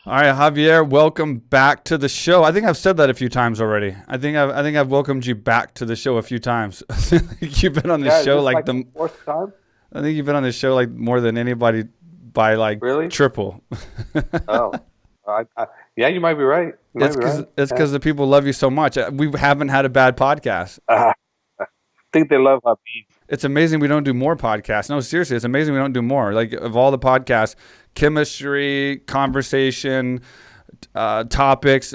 All right, Javier, welcome back to the show. I think I've said that a few times already. I think I've welcomed you back to the show a few times. You've been on the Yeah, is show this like like the the. fourth time? I think you've been on the show like more than anybody by like Really? triple. Oh, yeah, you might be right. You might It's be because right. it's Yeah. because the people love you so much. We haven't had a bad podcast. I think they love Habib. It's amazing we don't do more podcasts. No, seriously, it's amazing we don't do more. Like of all the podcasts, chemistry, conversation, topics.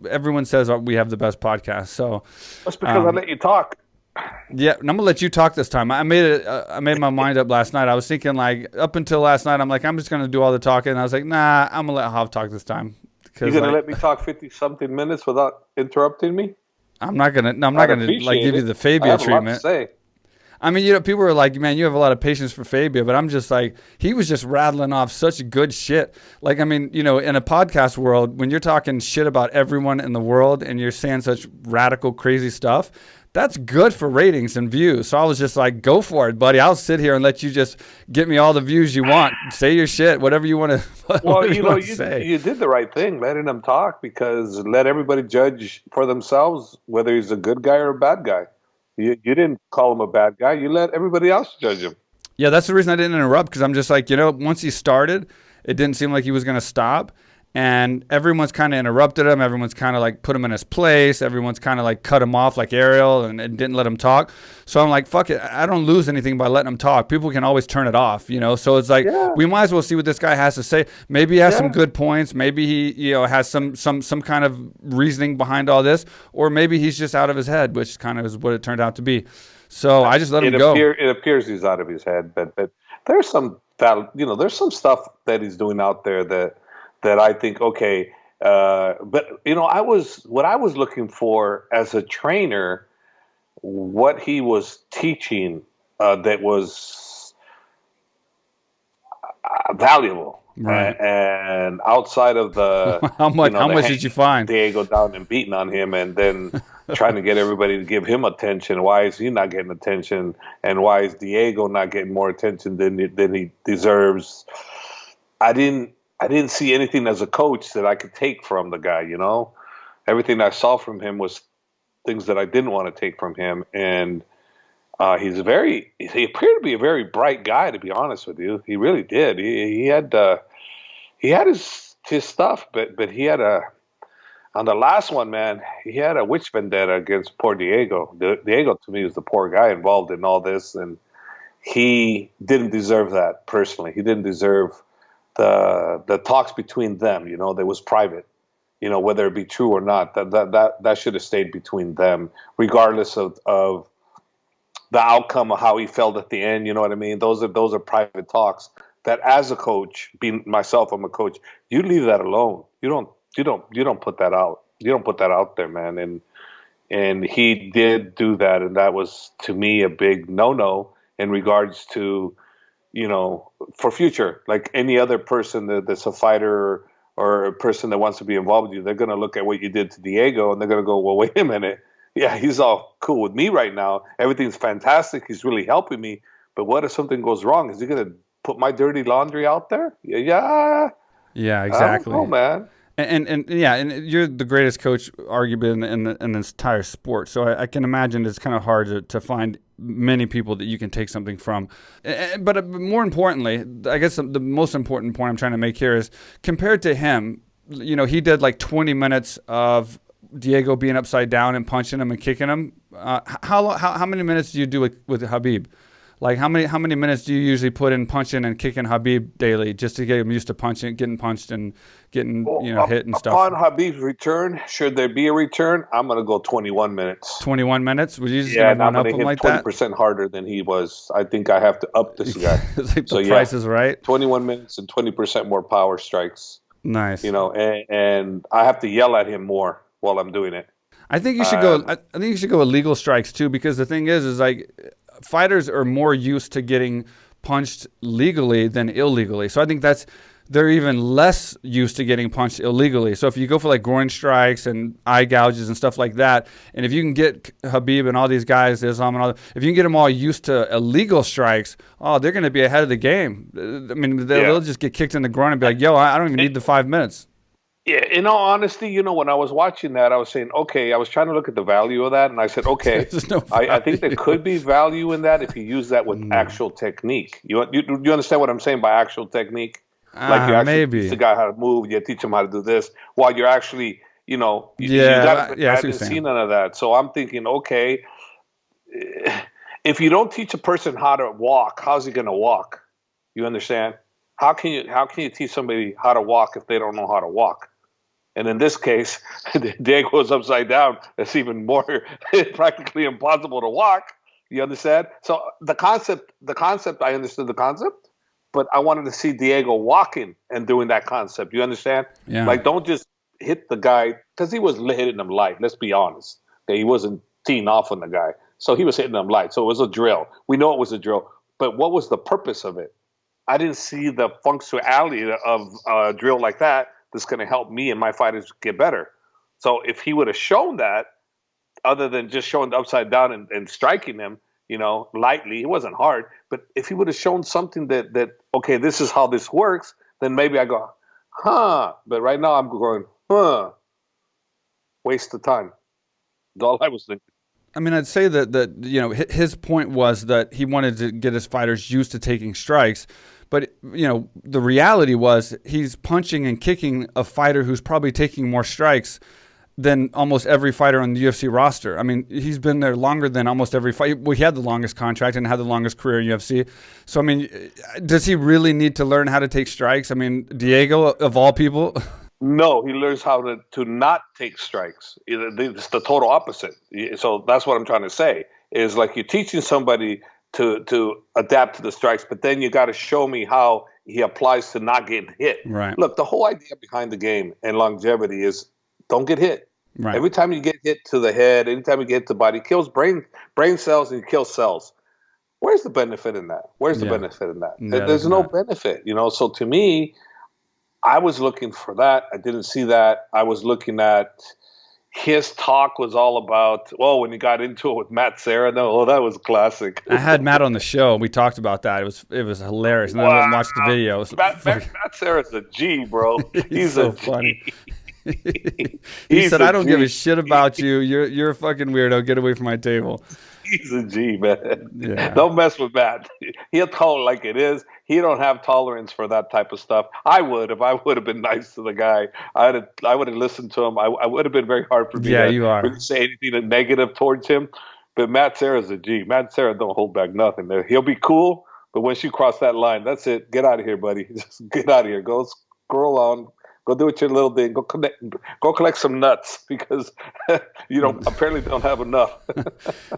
Everyone says we have the best podcast. So, That's because I um, let you talk. yeah, and I'm gonna let you talk this time. I made it. I made my mind up last night. I was thinking like up until last night, I'm like I'm just gonna do all the talking. And I was like, nah, I'm gonna let Hav talk this time You're because gonna like let me talk 50 something minutes without interrupting me? I'm not gonna. No, I'm not I'd gonna like appreciate give you it. the I Fabia have a lot to treatment. say. I mean, people are like, man, you have a lot of patience for Fabia, but I'm just like, he was just rattling off such good shit. Like, I mean, in a podcast world, when you're talking shit about everyone in the world and you're saying such radical, crazy stuff, that's good for ratings and views. So I was just like, go for it, buddy. I'll sit here and let you just get me all the views you want. Say your shit, whatever you want to, Well, whatever you want to you say. you did the right thing, letting them talk, because let everybody judge for themselves whether he's a good guy or a bad guy. You didn't call him a bad guy. You let everybody else judge him. Yeah, that's the reason I didn't interrupt because I'm just like, once he started, it didn't seem like he was going to stop. And everyone's kind of interrupted him. Everyone's kind of like put him in his place. Everyone's kind of like cut him off like Ariel and didn't let him talk. So I'm like, fuck it. I don't lose anything by letting him talk. People can always turn it off. So it's like, Yeah, we might as well see what this guy has to say. Maybe he has some yeah. good points. Maybe he, has some kind of reasoning behind all this. Or maybe he's just out of his head, which kind of is what it turned out to be. So I just let him go. It appears he's out of his head, but there's some there's some stuff that he's doing out there that I think okay, but I was looking for as a trainer, what he was teaching that was valuable. Right. And outside of the, How much? How the much did you hanging find? Diego down and beating on him, and then trying to get everybody to give him attention. Why is he not getting attention? And why is Diego not getting more attention than he deserves? I didn't see anything as a coach that I could take from the guy. Everything I saw from him was things that I didn't want to take from him, and he appeared to be a very bright guy. To be honest with you, he really did. He had his stuff, but he had on the last one, man, he had a witch vendetta against poor Diego. Diego, to me, was the poor guy involved in all this, and he didn't deserve that personally. He didn't deserve the talks between them. That was private. Whether it be true or not, that should have stayed between them, regardless of the outcome of how he felt at the end. You know what I mean? Those are private talks. That as a coach, being myself, I'm a coach. You leave that alone. You don't put that out. You don't put that out there, man. And he did do that, and that was to me a big no in regards to for future. Like any other person that's a fighter or a person that wants to be involved with you, they're going to look at what you did to Diego, and they're going to go, well, wait a minute. Yeah, he's all cool with me right now. Everything's fantastic. He's really helping me. But what if something goes wrong? Is he going to put my dirty laundry out there? Yeah, Yeah, I don't know, exactly. man. And yeah, and you're the greatest coach, arguably in this entire sport. So I can imagine it's kind of hard to find many people that you can take something from. But more importantly, I guess the most important point I'm trying to make here is compared to him, he did like 20 minutes of Diego being upside down and punching him and kicking him. How many minutes do you do with Khabib? Like how many minutes do you usually put in punching and kicking Khabib daily just to get him used to punching, getting punched and getting Well, hit and stuff? upon Habib's return, should there be a return, I'm going to go 21 minutes. 21 minutes? Were you just Yeah, gonna and I'm run going up to him hit like that? 20% harder than he was. I think I have to up this guy. It's like So the yeah, price is right. 21 minutes and 20% more power strikes. Nice. And I have to yell at him more while I'm doing it. I think you should go. Um, I think you should go with legal strikes too, because the thing is like fighters are more used to getting punched legally than illegally. So I think they're even less used to getting punched illegally. So if you go for like groin strikes and eye gouges and stuff like that, and if you can get Khabib and all these guys, Islam and all, if you can get them all used to illegal strikes, oh, they're going to be ahead of the game. I mean, they'll just get kicked in the groin and be like, yo, I don't even need the 5 minutes. Yeah, in all honesty, when I was watching that, I was saying, okay, I was trying to look at the value of that, and I said, okay, I think there could be value in that if you use that with actual technique. You understand what I'm saying by actual technique? Like you actually teach the guy how to move, you teach him how to do this, while you're actually, I didn't see none of that. So I'm thinking, okay, if you don't teach a person how to walk, how's he going to walk? You understand? How can you teach somebody how to walk if they don't know how to walk? And in this case, Diego is upside down. It's even more practically impossible to walk. You understand? So the concept, I understood the concept, but I wanted to see Diego walking and doing that concept. You understand? Yeah. Like, don't just hit the guy, because he was hitting him light. Let's be honest. Okay, he wasn't teeing off on the guy. So he was hitting him light. So it was a drill. We know it was a drill. But what was the purpose of it? I didn't see the functionality of a drill like that that's going to help me and my fighters get better. So if he would have shown that, other than just showing the upside down and striking him, lightly, it wasn't hard. But if he would have shown something that okay, this is how this works, then maybe I go, huh. But right now I'm going, huh. Waste of time. That's all I was thinking. I mean, I'd say that his point was that he wanted to get his fighters used to taking strikes. But, the reality was he's punching and kicking a fighter who's probably taking more strikes than almost every fighter on the UFC roster. I mean, he's been there longer than almost every fight. Well, he had the longest contract and had the longest career in UFC. So, I mean, does he really need to learn how to take strikes? I mean, Diego, of all people... No, he learns how to not take strikes. It's the total opposite. So that's what I'm trying to say, is like you're teaching somebody to adapt to the strikes, but then you got to show me how he applies to not getting hit. Right. Look, the whole idea behind the game and longevity is don't get hit. Right. Every time you get hit to the head, anytime you get hit to the body, it kills brain cells and it kills cells. Where's the benefit in that? Where's the benefit in that? Yeah, there's no benefit, So to me, I was looking for that. I didn't see that. I was looking at his talk was all about, when he got into it with Matt Serra. No, that was classic. I had Matt on the show, and we talked about that. It was hilarious. And then I went and watched the video. Matt Serra's a G, bro. He's so funny. He said, I don't give a shit about you. You're a fucking weirdo. Get away from my table. He's a G, man. Yeah. Don't mess with Matt. He'll tell it like it is. He don't have tolerance for that type of stuff. I would, if I would have been nice to the guy. I would have listened to him. I would have been very hard for me to really say anything negative towards him. But Matt Serra's a G. Matt Serra don't hold back nothing. He'll be cool, but once you cross that line, that's it. Get out of here, buddy. Just get out of here. Go scroll on. Go do what your little thing. Go collect some nuts, because apparently don't have enough.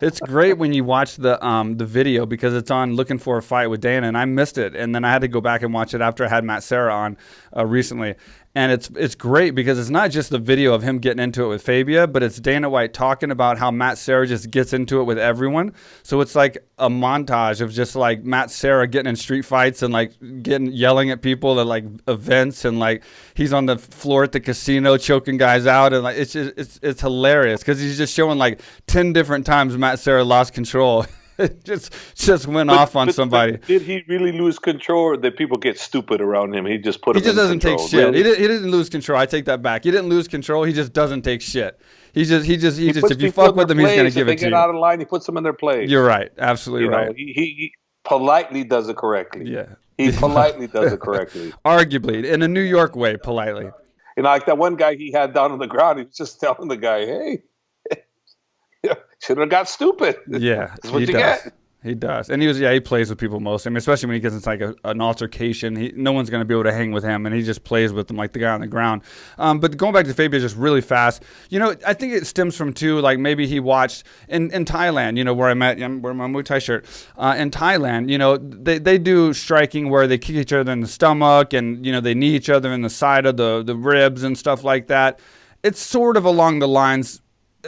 It's great when you watch the video, because it's on Looking for a Fight with Dana, and I missed it, and then I had to go back and watch it after I had Matt Serra on recently. And it's great because it's not just the video of him getting into it with Fabia, but it's Dana White talking about how Matt Serra just gets into it with everyone. So it's like a montage of just like Matt Serra getting in street fights and like yelling at people at like events, and like he's on the floor at the casino choking guys out, and like it's hilarious because he's just showing like 10 different times Matt Serra lost control. just went off on somebody. But did he really lose control, or did people get stupid around him? He just put. He just doesn't control. take shit. Really? He didn't lose control. I take that back. He didn't lose control. He just doesn't take shit. He just if you fuck with him, he's gonna give it to you. If they get out of line, he puts them in their place. You're right. Absolutely right. He politely does it correctly. Yeah. He politely does it correctly. Arguably, in a New York way, politely. Like that one guy he had down on the ground, he was just telling the guy, "Hey, should have got stupid." Yeah, that's what you get. He does. And he plays with people mostly. I mean, especially when he gets into like an altercation, no one's going to be able to hang with him, and he just plays with them like the guy on the ground. But going back to Fabia just really fast, I think it stems from too, like maybe he watched in Thailand, where I'm wearing my Muay Thai shirt. In Thailand, they do striking where they kick each other in the stomach, and, they knee each other in the side of the ribs and stuff like that. It's sort of along the lines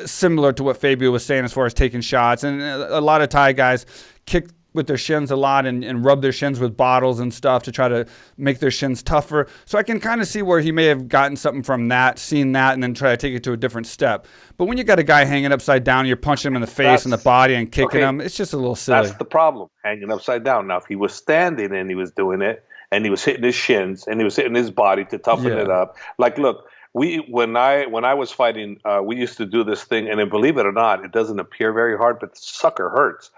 similar to what Fabio was saying as far as taking shots, and a lot of Thai guys kick with their shins a lot and rub their shins with bottles and stuff to try to make their shins tougher. So I can kind of see where he may have gotten something from that, seen that, and then try to take it to a different step. But when you got a guy hanging upside down, you're punching him in the face and the body and kicking him, it's just a little silly. That's the problem, hanging upside down. Now, if he was standing and he was doing it, and he was hitting his shins, and he was hitting his body to toughen it up. Like, look, when I was fighting, we used to do this thing, and then, believe it or not, it doesn't appear very hard, but the sucker hurts.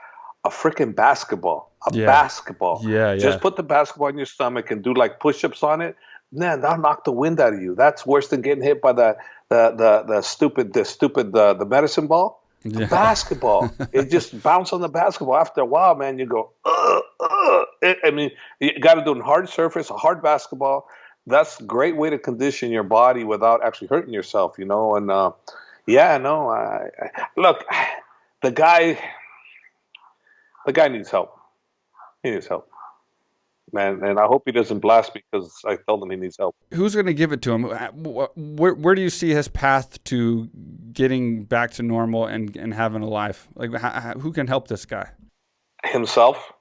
A freaking basketball. Basketball. Yeah. Just put the basketball in your stomach and do like push-ups on it. Man, that'll knock the wind out of you. That's worse than getting hit by the stupid medicine ball. The basketball. It just bounce on the basketball. After a while, man, you go, I mean, you got to do a hard surface, a hard basketball. That's a great way to condition your body without actually hurting yourself, you know. And look, the guy needs help. He needs help, man. And I hope he doesn't blast me because I told him he needs help. Who's going to give it to him? Where do you see his path to getting back to normal and having a life? Like, who can help this guy? Himself.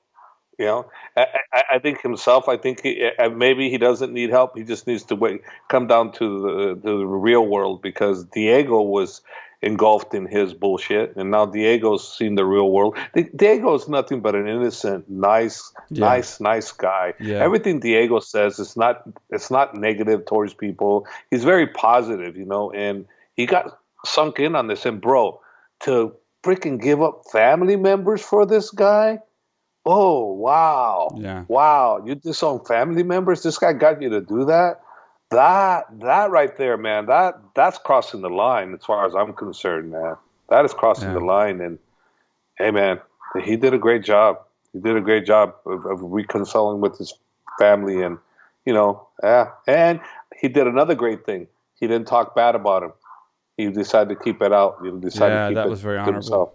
You know, I think himself. I think maybe he doesn't need help. He just needs to come down to the real world, because Diego was engulfed in his bullshit, and now Diego's seen the real world. Diego's nothing but an innocent, nice guy. Yeah. Everything Diego says it's not negative towards people. He's very positive, you know, and he got sunk in on this. And bro, to freaking give up family members for this guy. Oh, wow. Yeah. Wow. You disown family members? This guy got you to do that? That right there, man, that's crossing the line as far as I'm concerned, man. That is crossing the line. And, hey, man, he did a great job. He did a great job of reconciling with his family. And, you know, and he did another great thing. He didn't talk bad about him. He decided to keep it out. He decided to keep that it was very to honorable. himself.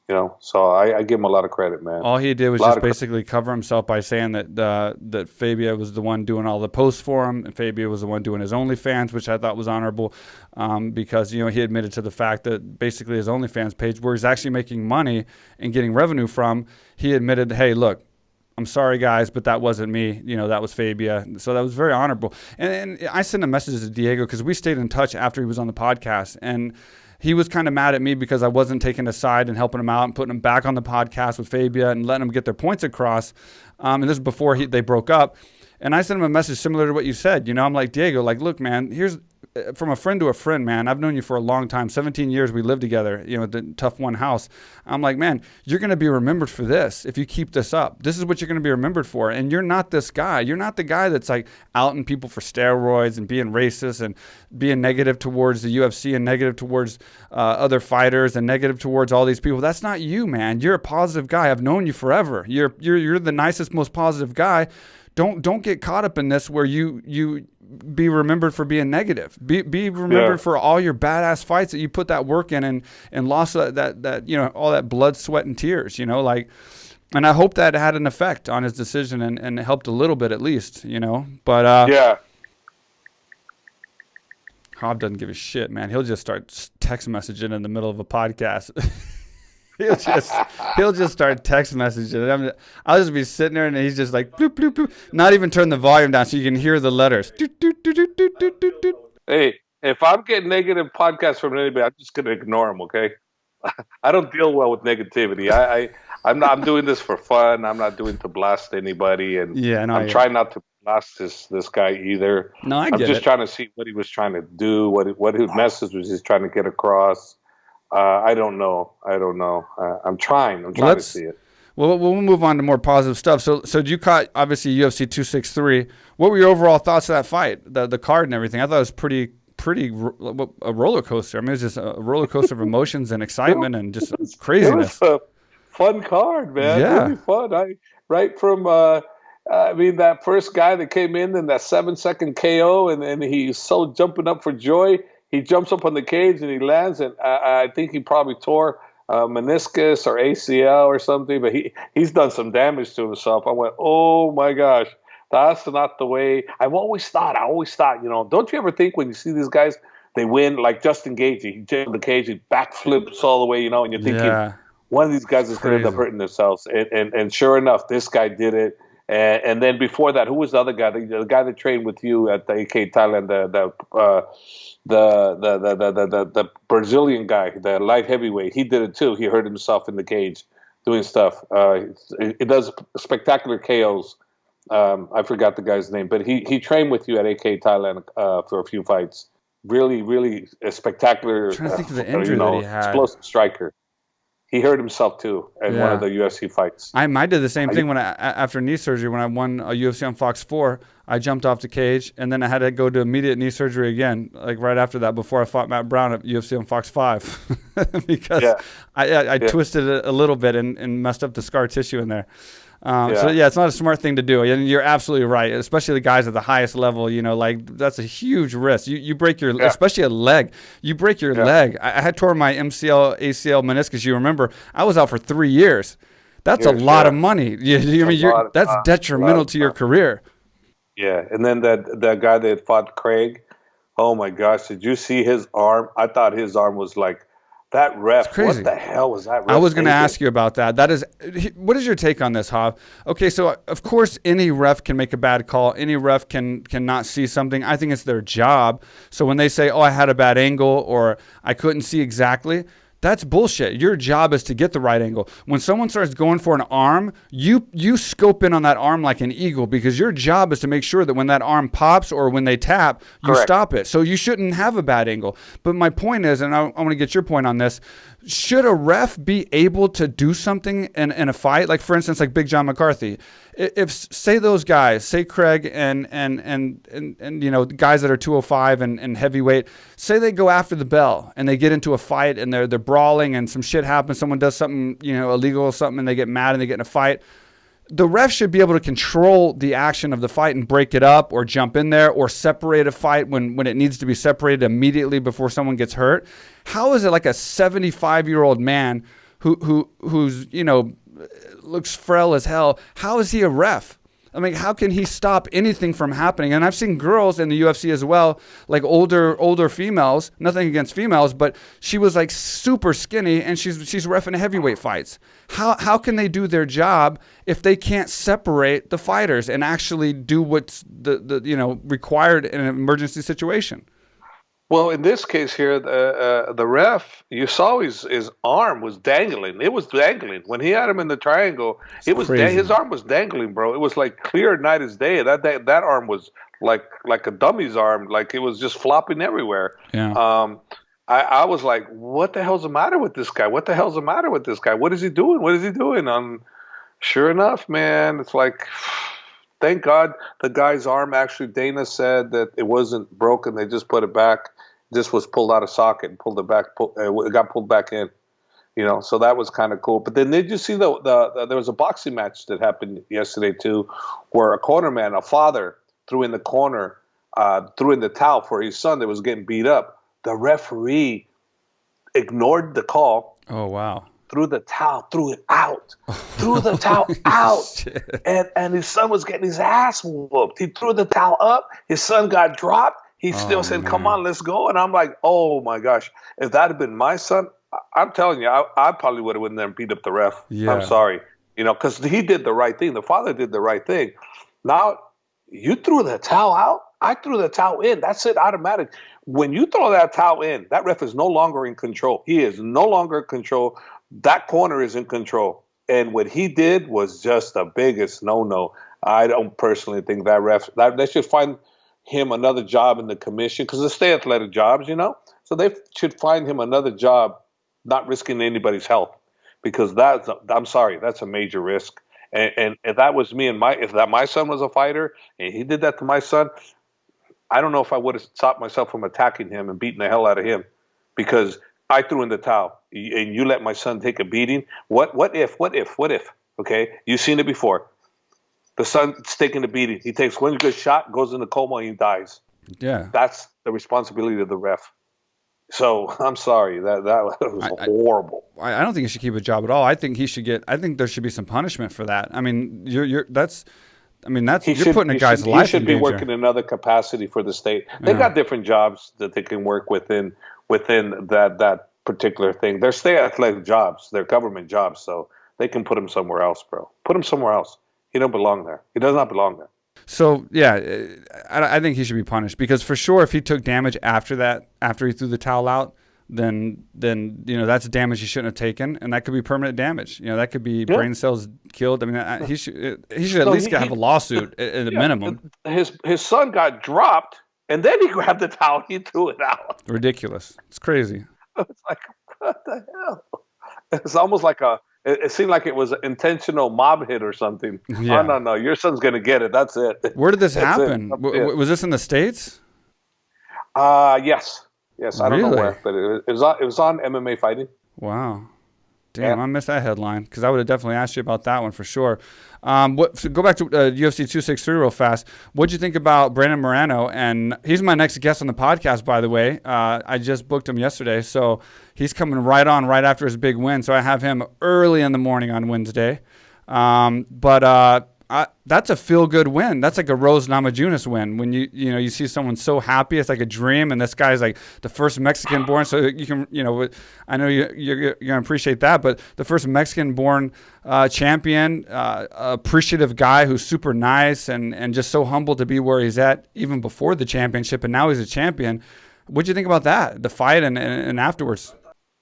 You know, so I give him a lot of credit, man. All he did was just basically cover himself by saying that Fabia was the one doing all the posts for him, and Fabia was the one doing his OnlyFans, which I thought was honorable, because, you know, he admitted to the fact that basically his OnlyFans page, where he's actually making money and getting revenue from, he admitted, hey, look, I'm sorry, guys, but that wasn't me. You know, that was Fabia. So that was very honorable. And I sent a message to Diego because we stayed in touch after he was on the podcast, and he was kind of mad at me because I wasn't taking his side and helping him out and putting him back on the podcast with Fabia and letting them get their points across. And this was before they broke up. And I sent him a message similar to what you said. You know, I'm like, Diego, like, look, man, here's from a friend to a friend, man. I've known you for a long time. 17 years we lived together, you know, at the Tough One house. I'm like, man, you're going to be remembered for this if you keep this up. This is what you're going to be remembered for. And you're not this guy. You're not the guy that's like outing people for steroids and being racist and being negative towards the UFC and negative towards other fighters and negative towards all these people. That's not you, man. You're a positive guy. I've known you forever. You're the nicest, most positive guy. Don't get caught up in this where you be remembered for being negative. Be remembered for all your badass fights that you put that work in and lost that you know, all that blood, sweat, and tears. You know, like, and I hope that had an effect on his decision and it helped a little bit at least. You know, but Hob doesn't give a shit, man. He'll just start text messaging in the middle of a podcast. He'll just start text messaging. I'll just be sitting there and he's just like bloop, bloop, bloop. Not even turn the volume down so you can hear the letters. Hey, if I'm getting negative podcasts from anybody, I'm just gonna ignore them. Okay, I don't deal well with negativity. I'm doing this for fun. I'm not doing to blast anybody, and I'm trying not to blast this guy either. No, I'm just trying to see what he was trying to do, what his message was he trying to get across. I don't know. I'm trying to see it. Well, we'll move on to more positive stuff. So you caught, obviously, UFC 263. What were your overall thoughts of that fight, the card and everything? I thought it was pretty a roller coaster. I mean, it was just a roller coaster of emotions and excitement and just craziness. It was a fun card, man. Yeah. Really fun. Right from, I mean, that first guy that came in that 7-second KO, and he's so jumping up for joy. He jumps up on the cage and he lands, and I think he probably tore meniscus or ACL or something, but he's done some damage to himself. I went, oh my gosh, that's not the way. I always thought, you know, don't you ever think when you see these guys, they win, like Justin Gaethje, he jumped the cage, he backflips all the way, you know, and you're thinking, one of these guys is going to end up hurting themselves. And sure enough, this guy did it. And then before that, who was the other guy? The guy that trained with you at the AKA Thailand, the Brazilian guy, the light heavyweight. He did it too. He hurt himself in the cage doing stuff. It does spectacular KOs. I forgot the guy's name, but he trained with you at AKA Thailand for a few fights. Really, really a spectacular. I'm trying to think of the injury that he had. Explosive striker. He hurt himself too in one of the UFC fights. I did the same thing when after knee surgery, when I won a UFC on Fox 4, I jumped off the cage and then I had to go to immediate knee surgery again, like right after that, before I fought Matt Brown at UFC on Fox 5 because I twisted it a little bit and messed up the scar tissue in there. So it's not a smart thing to do. And you're absolutely right, especially the guys at the highest level. You know, like that's a huge risk. You break your, especially a leg. You break your leg. I had torn my MCL, ACL, meniscus. You remember, I was out for 3 years. That's a lot of money. That's detrimental to your career. Yeah, and then that guy that fought Craig. Oh my gosh, did you see his arm? I thought his arm was like. That ref, what the hell was that ref? I was going to ask you about that. What is your take on this, Jav? Okay, so of course any ref can make a bad call. Any ref can not see something. I think it's their job. So when they say, oh, I had a bad angle or I couldn't see exactly, that's bullshit. Your job is to get the right angle. When someone starts going for an arm, you scope in on that arm like an eagle because your job is to make sure that when that arm pops or when they tap, you stop it. So you shouldn't have a bad angle. But my point is, and I want to get your point on this, should a ref be able to do something in a fight? Like, for instance, like Big John McCarthy. If say those guys, say Craig and you know, guys that are 205 and heavyweight, say they go after the bell and they get into a fight and they're brawling and some shit happens, someone does something, you know, illegal or something and they get mad and they get in a fight. The ref should be able to control the action of the fight and break it up or jump in there or separate a fight when it needs to be separated immediately before someone gets hurt. How is it like a 75-year-old man who's, you know, looks frail as hell, how is he a ref? I mean, how can he stop anything from happening? And I've seen girls in the UFC as well, like older females, nothing against females, but she was like super skinny and she's reffing heavyweight fights. How can they do their job if they can't separate the fighters and actually do what's the you know, required in an emergency situation? Well, in this case here, the ref, you saw his arm was dangling. It was dangling. When he had him in the triangle, it was his arm was dangling, bro. It was like clear night as day. That arm was like a dummy's arm. Like it was just flopping everywhere. Yeah. I was like, what the hell's the matter with this guy? What the hell's the matter with this guy? What is he doing? What is he doing? Sure enough, man, it's like... Thank God the guy's arm actually, Dana said that it wasn't broken. They just put it back. This was pulled out of socket and pulled it back. It got pulled back in, you know. So that was kind of cool. But then did you see there was a boxing match that happened yesterday too, where a cornerman, a father, threw in the towel for his son that was getting beat up. The referee ignored the call. Oh wow. Threw the towel, threw it out, threw the towel out, and his son was getting his ass whooped. He threw the towel up, his son got dropped. He still said, "Come on, let's go." And I'm like, "Oh my gosh, if that had been my son, I'm telling you, I probably would have went there and beat up the ref." Yeah. I'm sorry, you know, because he did the right thing. The father did the right thing. Now you threw the towel out. I threw the towel in. That's it, automatic. When you throw that towel in, that ref is no longer in control. He is no longer in control. That corner is in control. And what he did was just the biggest no-no. I don't personally think that ref, they should find him another job in the commission because they stay athletic jobs, you know? So they should find him another job, not risking anybody's health because I'm sorry, that's a major risk. And if that was me and my son was a fighter and he did that to my son, I don't know if I would have stopped myself from attacking him and beating the hell out of him because I threw in the towel and you let my son take a beating. What if? Okay. You've seen it before. The son's taking a beating. He takes one good shot, goes in the coma and he dies. Yeah. That's the responsibility of the ref. So I'm sorry. That was horrible. I don't think he should keep a job at all. I think there should be some punishment for that. I mean, you're putting a guy's life in danger. He should be working in another capacity for the state. They've got different jobs that they can work within that particular thing. They're stay athletic jobs. They're government jobs, so they can put him somewhere else, bro. Put him somewhere else. He don't belong there. He does not belong there. So yeah, I think he should be punished because for sure, if he took damage after that, after he threw the towel out, then that's damage he shouldn't have taken, and that could be permanent damage. That could be brain cells killed. I mean, he should at least have a lawsuit at a minimum. His son got dropped, and then he grabbed the towel. He threw it out. Ridiculous. It's crazy. It's like, what the hell? It's almost like it seemed like it was an intentional mob hit or something. Yeah. Oh, no, your son's going to get it. That's it. Where did this happen? Was this in the States? Yes. Yes, I don't know where, but it was on MMA Fighting. Wow. Damn, I missed that headline because I would have definitely asked you about that one for sure. So go back to UFC 263 real fast. What'd you think about Brandon Moreno? And he's my next guest on the podcast, by the way. I just booked him yesterday, so he's coming right after his big win. So I have him early in the morning on Wednesday. That's a feel-good win. That's like a Rose Namajunas win. When you see someone so happy, it's like a dream. And this guy's like the first Mexican-born. So you can, I know you're gonna appreciate that. But the first Mexican-born champion, appreciative guy who's super nice and just so humble to be where he's at, even before the championship, and now he's a champion. What'd you think about that? The fight and afterwards.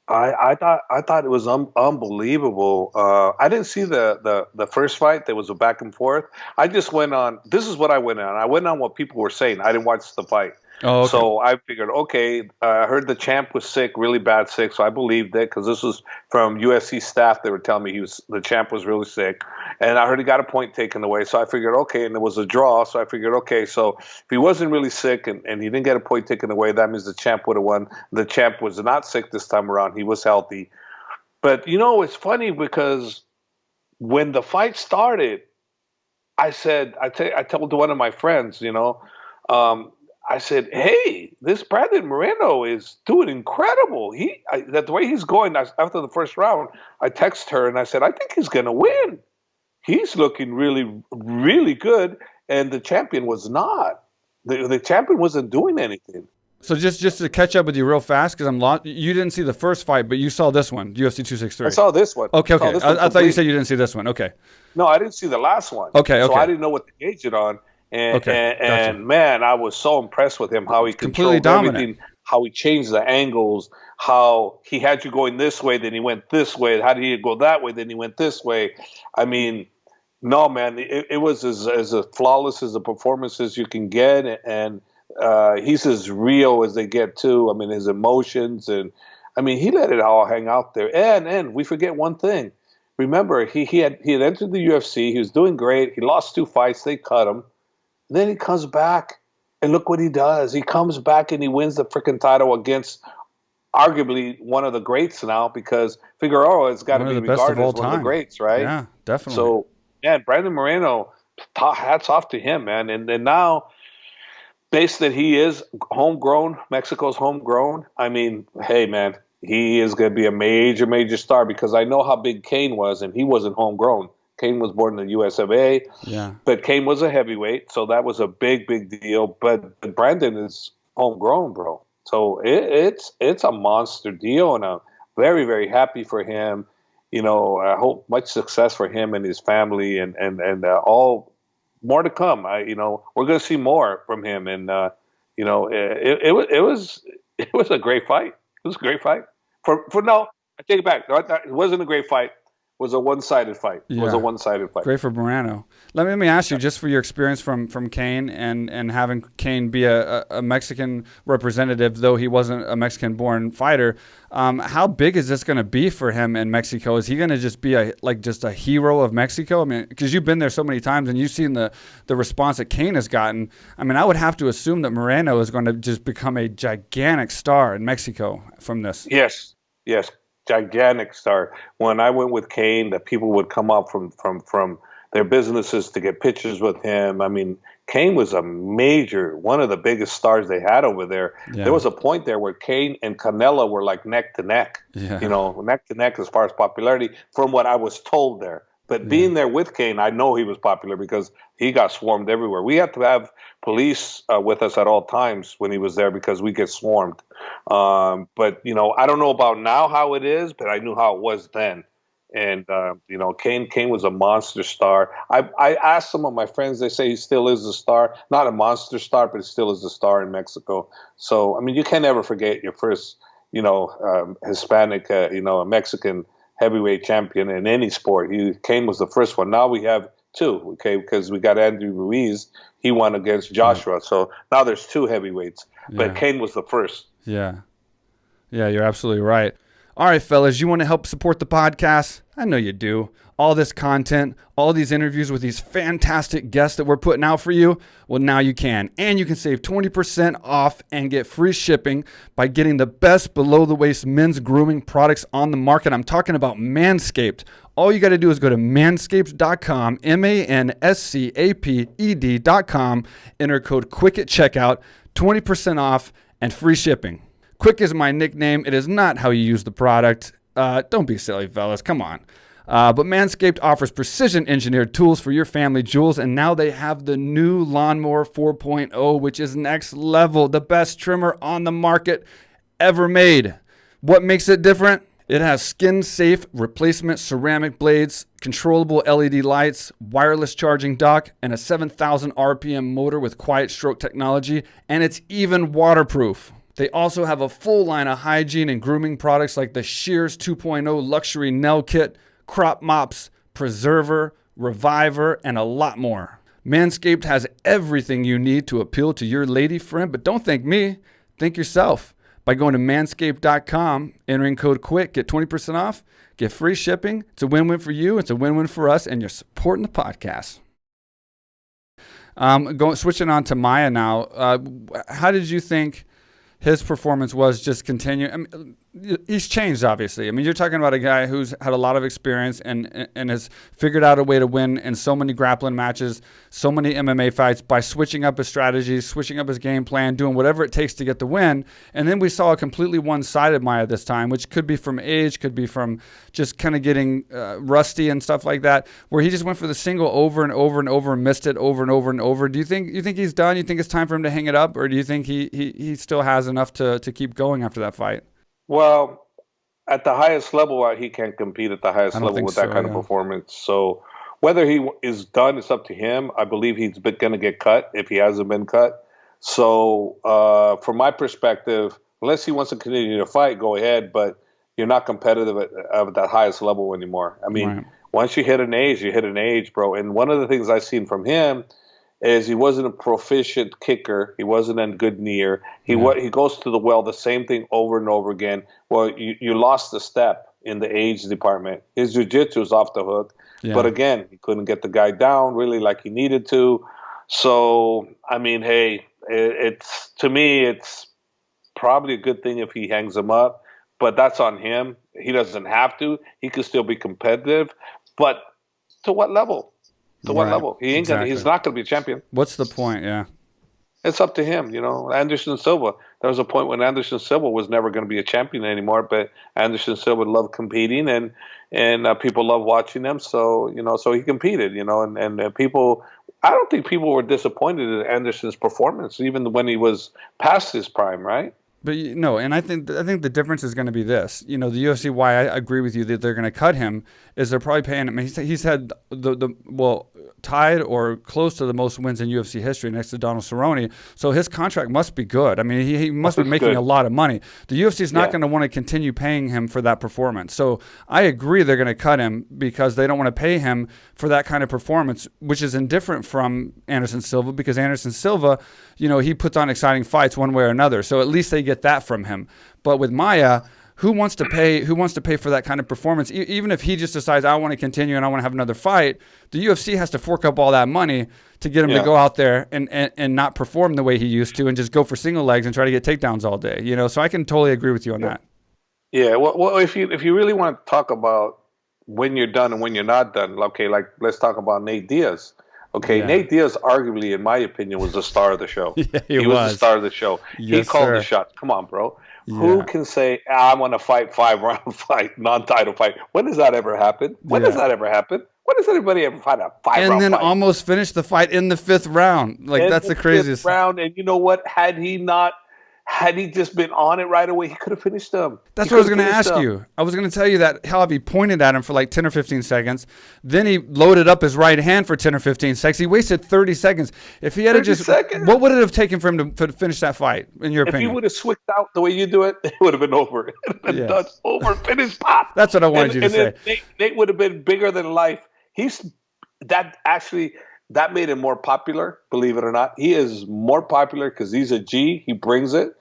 I thought it was unbelievable. I didn't see the first fight. There was a back and forth. I just went on. This is what I went on. I went on what people were saying. I didn't watch the fight. Oh, okay. So I figured, okay, I heard the champ was sick, really bad sick, so I believed it because this was from UFC staff. They were telling me the champ was really sick, and I heard he got a point taken away. So I figured, okay, and it was a draw. So I figured, okay, so if he wasn't really sick and he didn't get a point taken away, that means the champ would have won. The champ was not sick this time around. He was healthy. But, it's funny because when the fight started, I told one of my friends, I said, hey, this Brandon Moreno is doing incredible. The way he's going, after the first round, I texted her and I said, I think he's going to win. He's looking really, really good. And the champion was not. The champion wasn't doing anything. So just to catch up with you real fast, because you didn't see the first fight, but you saw this one, UFC 263. I saw this one. Okay. I thought you said you didn't see this one. Okay. No, I didn't see the last one. Okay. So I didn't know what to gauge it on. And man, I was so impressed with him, how he controlled everything, how he changed the angles, how he had you going this way, then he went this way. How did he go that way, then he went this way? I mean, no, man, it was as flawless as a performance as you can get, and he's as real as they get too. I mean, his emotions, and I mean, he let it all hang out there. And we forget one thing. Remember, he had entered the UFC. He was doing great. He lost 2 fights. They cut him. Then he comes back, and look what he does. He comes back and he wins the freaking title against arguably one of the greats now, because Figueroa has got to be regarded as one of the greats, right? Yeah, definitely. So, man, Brandon Moreno, hats off to him, man. And now, based that he is homegrown, Mexico's homegrown, I mean, hey, man, he is going to be a major, major star, because I know how big Kane was, and he wasn't homegrown. Kane was born in the US of A, but Kane was a heavyweight, so that was a big, big deal. But Brandon is homegrown, bro. So it's a monster deal, and I'm very, very happy for him. I hope much success for him and his family, and all more to come. We're going to see more from him, and it was a great fight. It was a great fight. No, I take it back. It wasn't a great fight. Was a one-sided fight. Yeah. Was a one-sided fight. Great for Moreno. Let me ask you, just for your experience from Kane and having Kane be a Mexican representative, though he wasn't a Mexican-born fighter, how big is this going to be for him in Mexico? Is he going to just be just a hero of Mexico? I mean, because you've been there so many times and you've seen the response that Kane has gotten. I mean, I would have to assume that Moreno is going to just become a gigantic star in Mexico from this. Yes. Gigantic star. When I went with Kane, that people would come up from their businesses to get pictures with him. I mean, Kane was one of the biggest stars they had over there. Yeah. There was a point there where Kane and Canelo were like neck to neck, neck to neck as far as popularity, from what I was told there. But being there with Kane, I know he was popular because he got swarmed everywhere. We had to have police with us at all times when he was there because we get swarmed. But, you know, I don't know about now how it is, but I knew how it was then. And, you know, Kane was a monster star. I asked some of my friends, they say he still is a star. Not a monster star, but he still is a star in Mexico. So, I mean, you can't ever forget your first, you know, Hispanic, you know, a Mexican heavyweight champion in any sport. Kane was the first one. Now we have two, okay, because we got Andy Ruiz. He won against Joshua. So now there's two heavyweights. But Kane was the first. Yeah. Yeah, you're absolutely right. All right, fellas, you want to help support the podcast? I know you do. All this content, all these interviews with these fantastic guests that we're putting out for you, well, now you can. And you can save 20% off and get free shipping by getting the best below-the-waist men's grooming products on the market. I'm talking about Manscaped. All you got to do is go to manscaped.com, manscaped.com, enter code QUICK at checkout, 20% off, and free shipping. Quick is my nickname. It is not how you use the product. Don't be silly, fellas. Come on. But Manscaped offers precision-engineered tools for your family jewels, and now they have the new Lawnmower 4.0, which is next level, the best trimmer on the market ever made. What makes it different? It has skin-safe replacement ceramic blades, controllable LED lights, wireless charging dock, and a 7,000 RPM motor with quiet stroke technology, and it's even waterproof. They also have a full line of hygiene and grooming products like the Shears 2.0 Luxury Nail Kit, crop mops, preserver, reviver, and a lot more. Manscaped has everything you need to appeal to your lady friend, but don't thank me, thank yourself. By going to manscaped.com, entering code QUICK, get 20% off, get free shipping. It's a win-win for you, it's a win-win for us, and you're supporting the podcast. Switching on to Maia now, how did you think his performance was just continue? I mean, he's changed, obviously. I mean, you're talking about a guy who's had a lot of experience and has figured out a way to win in so many grappling matches, so many MMA fights by switching up his strategies, switching up his game plan, doing whatever it takes to get the win. And then we saw a completely one-sided Maia this time, which could be from age, could be from just kind of getting rusty and stuff like that, where he just went for the single over and over and over and missed it over and over and over. Do you think he's done? You think it's time for him to hang it up, or do you think he still has enough to keep going after that fight? Well, at the highest level, he can't compete at the highest level with that kind of performance. So whether he is done, it's up to him. I believe he's going to get cut if he hasn't been cut. So from my perspective, unless he wants to continue to fight, go ahead. But you're not competitive at that highest level anymore. I mean, Once you hit an age, bro. And one of the things I've seen from him is he wasn't a proficient kicker. He wasn't a good kneer. He goes to the well, the same thing over and over again. Well, you lost a step in the age department. His jiu-jitsu is off the hook. Yeah. But again, he couldn't get the guy down really like he needed to. So, I mean, hey, to me, it's probably a good thing if he hangs him up. But that's on him. He doesn't have to. He could still be competitive. But to what level? To what level? He ain't gonna. He's not gonna be a champion. What's the point? Yeah, it's up to him. You know, Anderson Silva. There was a point when Anderson Silva was never going to be a champion anymore. But Anderson Silva loved competing, and people love watching him. So so he competed. And people. I don't think people were disappointed in Anderson's performance, even when he was past his prime, right? But no, and I think the difference is going to be this. The UFC, why I agree with you that they're going to cut him, is they're probably paying him. He's had tied or close to the most wins in UFC history next to Donald Cerrone. So his contract must be good. I mean, he must be making a lot of money. The UFC is not going to want to continue paying him for that performance. So I agree they're going to cut him because they don't want to pay him for that kind of performance, which is indifferent from Anderson Silva, because Anderson Silva, he puts on exciting fights one way or another. So at least they get that from him. But with Maia, who wants to pay for that kind of performance? Even if he just decides, I want to continue and I want to have another fight, the UFC has to fork up all that money to get him to go out there and not perform the way he used to and just go for single legs and try to get takedowns all day. So I can totally agree with you on that. Yeah. Well, if you really want to talk about when you're done and when you're not done, okay, like let's talk about Nate Diaz. Okay, Yeah. Nate Diaz, arguably, in my opinion, was the star of the show. Yeah, he was the star of the show. Yes, he called sir. the shots. Come on, bro. Yeah. Who can say, I want to fight 5-round fight, non-title fight? When does that ever happen? When does that ever happen? When does anybody ever fight a 5-round fight? And then almost finish the fight in the 5th round. Like, that's the craziest. 5th round, and you know what? Had he just been on it right away, he could have finished them. That's what I was going to ask you. I was going to tell you that Javi pointed at him for like 10 or 15 seconds. Then he loaded up his right hand for 10 or 15 seconds. He wasted 30 seconds. If he had what would it have taken for him to finish that fight, in your opinion? If he would have swicked out the way you do it, it would have been over. It would have been done, over, finished, pop. That's what I wanted you to say. Nate would have been bigger than life. That made him more popular, believe it or not. He is more popular because he's a G. He brings it.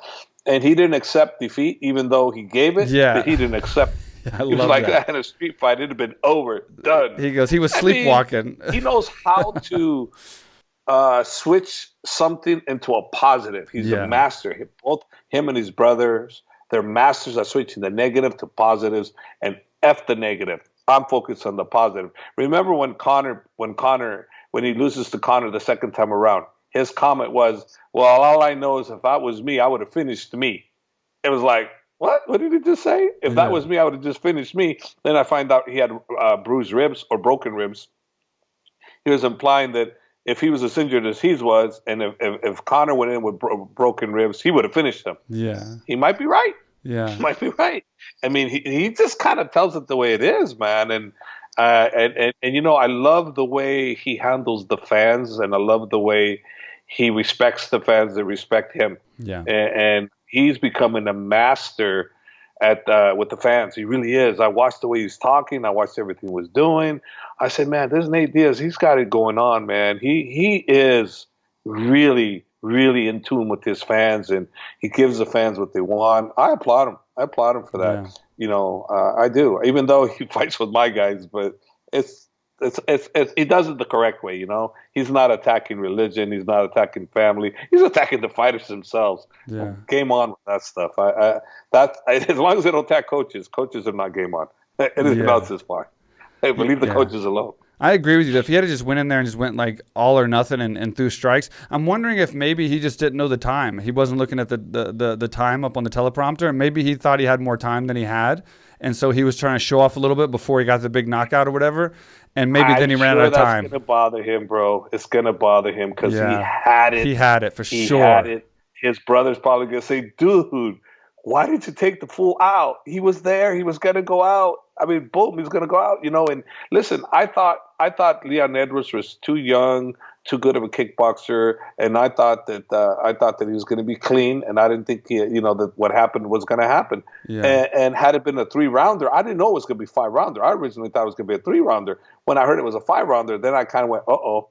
And he didn't accept defeat, even though he gave it. Yeah. But he didn't accept it. He was like that in a street fight. It would have been over, done. He goes, he was sleepwalking. He knows how to switch something into a positive. He's a master. Both him and his brothers, they're masters at switching the negative to positives and F the negative. I'm focused on the positive. Remember when he loses to Conor the second time around, his comment was, well, all I know is if that was me, I would have finished me. It was like, what? What did he just say? If that was me, I would have just finished me. Then I find out he had bruised ribs or broken ribs. He was implying that if he was as injured as he was, and if Conor went in with broken ribs, he would have finished him. Yeah. He might be right. Yeah. He might be right. I mean, he just kind of tells it the way it is, man. And you know, I love the way he handles the fans, and I love the way he respects the fans that respect him. Yeah. And he's becoming a master with the fans. He really is. I watched the way he's talking. I watched everything he was doing. I said, man, this Nate Diaz, he's got it going on, man. He is really, really in tune with his fans, and he gives the fans what they want. I applaud him. I applaud him for that. Yeah. You know, I do. Even though he fights with my guys, but he does it the correct way. You know, he's not attacking religion. He's not attacking family. He's attacking the fighters themselves. Yeah. Game on with that stuff. As long as they don't attack coaches are not game on. Anything else is fine. Hey, leave the coaches alone. I agree with you. If he had just went in there and just went like all or nothing and threw strikes, I'm wondering if maybe he just didn't know the time. He wasn't looking at the time up on the teleprompter, and maybe he thought he had more time than he had, and so he was trying to show off a little bit before he got the big knockout or whatever, and maybe then he ran out of time. It's going to bother him, bro. It's going to bother him because he had it. He had it for sure. He had it. His brother's probably going to say, dude, why did you take the fool out? He was there. He was going to go out. I mean, boom, he's going to go out, you know. And listen, I thought Leon Edwards was too young, too good of a kickboxer, and I thought that he was going to be clean, and I didn't think that what happened was going to happen. Yeah. And had it been a 3-rounder, I didn't know it was going to be 5-rounder. I originally thought it was going to be a 3-rounder. When I heard it was a 5-rounder, then I kind of went, uh-oh.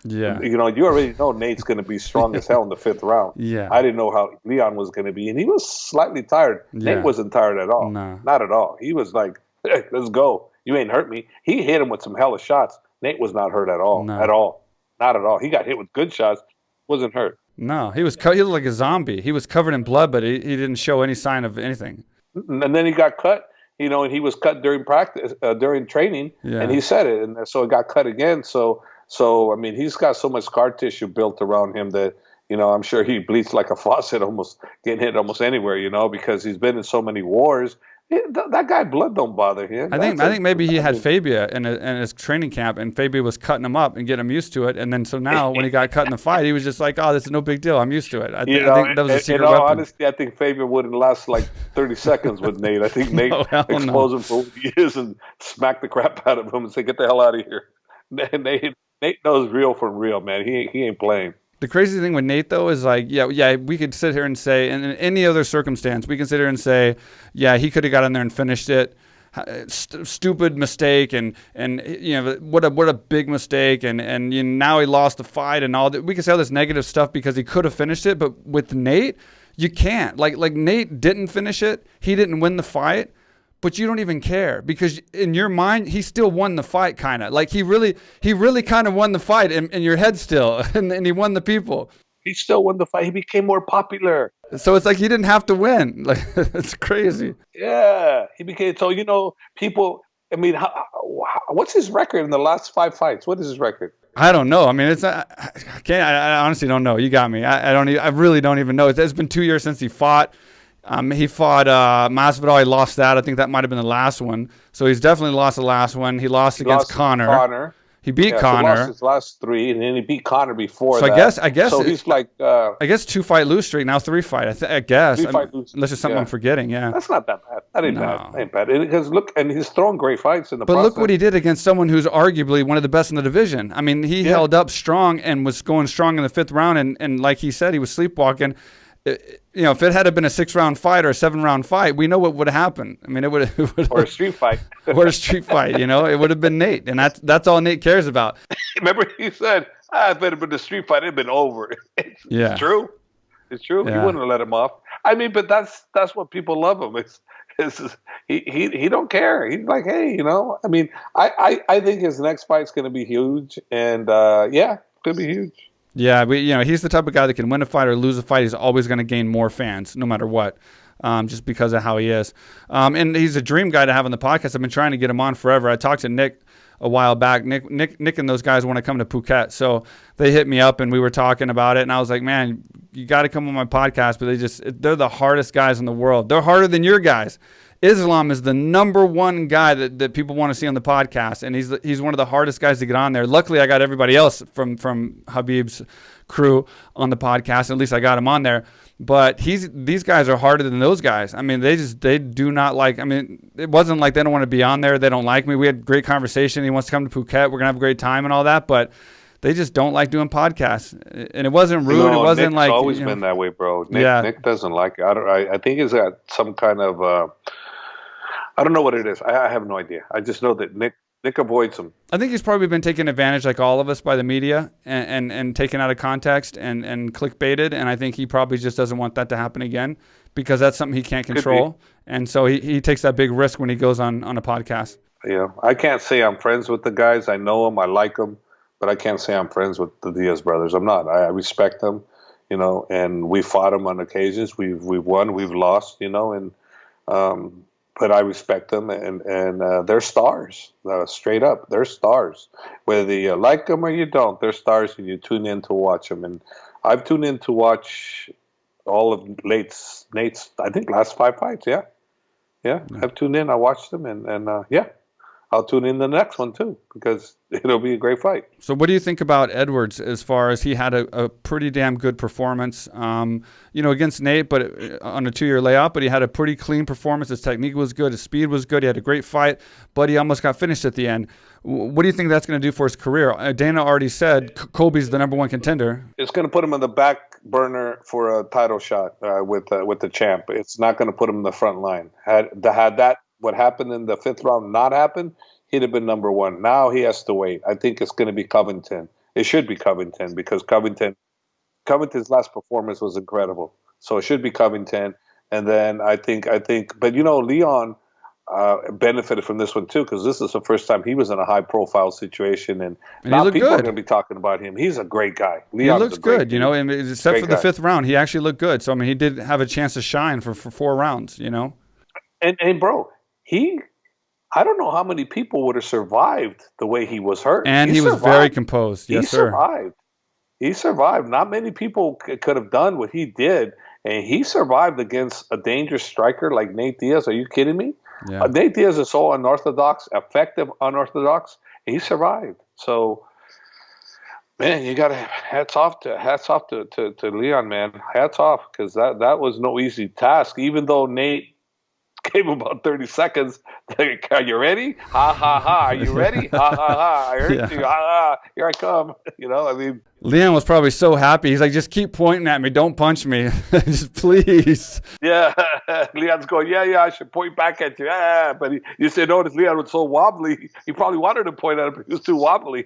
Yeah. You already know Nate's going to be strong as hell in the 5th round. Yeah. I didn't know how Leon was going to be, and he was slightly tired. Yeah. Nate wasn't tired at all. No. Not at all. He was like, hey, let's go. You ain't hurt me. He hit him with some hella shots. Nate was not hurt at all. No. At all. Not at all. He got hit with good shots. Wasn't hurt. No. He looked like a zombie. He was covered in blood, but he didn't show any sign of anything. And then he got cut, and he was cut during practice, during training, and he said it. And so it got cut again. So I mean, he's got so much scar tissue built around him that, I'm sure he bleeds like a faucet, almost getting hit almost anywhere, because he's been in so many wars. That guy blood don't bother him. I think maybe he had Fabia in his training camp, and Fabia was cutting him up and getting him used to it. And then so now when he got cut in the fight, he was just like, "Oh, this is no big deal. I'm used to it." I think that was a secret weapon. Honestly, I think Fabia wouldn't last like 30 seconds with Nate. I think Nate exposed him for who he is and smack the crap out of him and say, "Get the hell out of here." Nate knows real from real, man. He ain't playing. The crazy thing with Nate, though, is like, we could sit here and say, and in any other circumstance, we can sit here and say, he could have got in there and finished it. Stupid mistake, and what a big mistake, and now he lost the fight and all that. We can say all this negative stuff because he could have finished it, but with Nate, you can't. Like Nate didn't finish it. He didn't win the fight. But you don't even care because in your mind, he still won the fight, kind of. Like he really kind of won the fight in your head still, and he won the people. He still won the fight. He became more popular. So it's like he didn't have to win. Like it's crazy. Yeah, he became. So people I mean, what's his record in the last 5 fights? What is his record? I don't know. I mean, I honestly don't know. You got me. I really don't even know. It's been 2 years since he fought. He fought Masvidal. He lost that. I think that might have been the last one. So he's definitely lost the last one. He lost against Conor. He beat Conor. So he lost his last 3, and then he beat Conor before that. So I guess. So he's like. I guess 2-fight lose streak now, 3-fight. I guess. 3-fight lose. Unless it's something I'm forgetting. Yeah. That's not that bad. That ain't bad. Because look, and he's thrown great fights in the. But process. look what he did against someone who's arguably one of the best in the division. I mean, he held up strong and was going strong in the 5th round, and like he said, he was sleepwalking. You know, if it had been a 6-round fight or a 7-round fight, we know what would happen. I mean, it would or a street fight, or a street fight. You know, it would have been Nate, and that's all Nate cares about. Remember, he said, "If it had been a street fight, it'd been over." It's true. It's true. Yeah. He wouldn't have let him off. I mean, but that's what people love him. He don't care. He's like, hey, you know. I mean, I think his next fight's going to be huge, and could be huge. Yeah, he's the type of guy that can win a fight or lose a fight. He's always going to gain more fans, no matter what, just because of how he is. And he's a dream guy to have on the podcast. I've been trying to get him on forever. I talked to Nick a while back. Nick and those guys want to come to Phuket, so they hit me up and we were talking about it. And I was like, man, you got to come on my podcast. But they're the hardest guys in the world. They're harder than your guys. Islam is the number one guy that people want to see on the podcast, and he's one of the hardest guys to get on there. Luckily, I got everybody else from Khabib's crew on the podcast. At least I got him on there. But these guys are harder than those guys. I mean, they do not like. I mean, it wasn't like they don't want to be on there. They don't like me. We had great conversation. He wants to come to Phuket. We're gonna have a great time and all that. But they just don't like doing podcasts, and it wasn't rude. No, it wasn't Nick's like always been that way, bro. Nick doesn't like it. I think he's got some kind of. I don't know what it is. I have no idea. I just know that Nick avoids him. I think he's probably been taken advantage, like all of us, by the media and taken out of context and clickbaited. And I think he probably just doesn't want that to happen again because that's something he can't control. And so he takes that big risk when he goes on a podcast. Yeah, I can't say I'm friends with the guys. I know them. I like them. But I can't say I'm friends with the Diaz brothers. I'm not. I respect them, you know, and we fought them on occasions. We've won. We've lost, you know, and but I respect them, and they're stars. Straight up, they're stars. Whether you like them or you don't, they're stars, and you tune in to watch them. And I've tuned in to watch all of Nate's, I think, last 5 fights. Yeah. I've tuned in. I watched them, and I'll tune in the next one too because it'll be a great fight. So what do you think about Edwards as far as he had a pretty damn good performance, against Nate, but on a 2-year layoff, but he had a pretty clean performance. His technique was good. His speed was good. He had a great fight, but he almost got finished at the end. What do you think that's going to do for his career? Dana already said Colby's the number 1 contender. It's going to put him on the back burner for a title shot with the champ. It's not going to put him in the front line. Had that what happened in the 5th round not happened, he'd have been number 1. Now he has to wait. I think it's going to be Covington. It should be Covington because Covington's last performance was incredible. So it should be Covington. And then I think, but Leon benefited from this one too because this is the first time he was in a high-profile situation, and now people are going to be talking about him. He's a great guy. Leon's he looks good, and except for the 5th round, he actually looked good. So I mean, he did have a chance to shine for 4 rounds, And bro. I don't know how many people would have survived the way he was hurt. And he was very composed. Yes, sir. He survived. Not many people could have done what he did. And he survived against a dangerous striker like Nate Diaz. Are you kidding me? Yeah. Nate Diaz is so unorthodox, effective, unorthodox. He survived. So, man, you got to hats off to Leon, man. Hats off because that was no easy task. Even though Nate gave him about 30 seconds. Are you ready? Ha, ha, ha. Are you ready? Ha, ha, ha. I heard you. Ha, ha. Here I come. Leon was probably so happy. He's like, just keep pointing at me. Don't punch me. Just please. Yeah. Leon's going, yeah, I should point back at you. Yeah. But you said, notice Leon was so wobbly. He probably wanted to point at him, but he was too wobbly.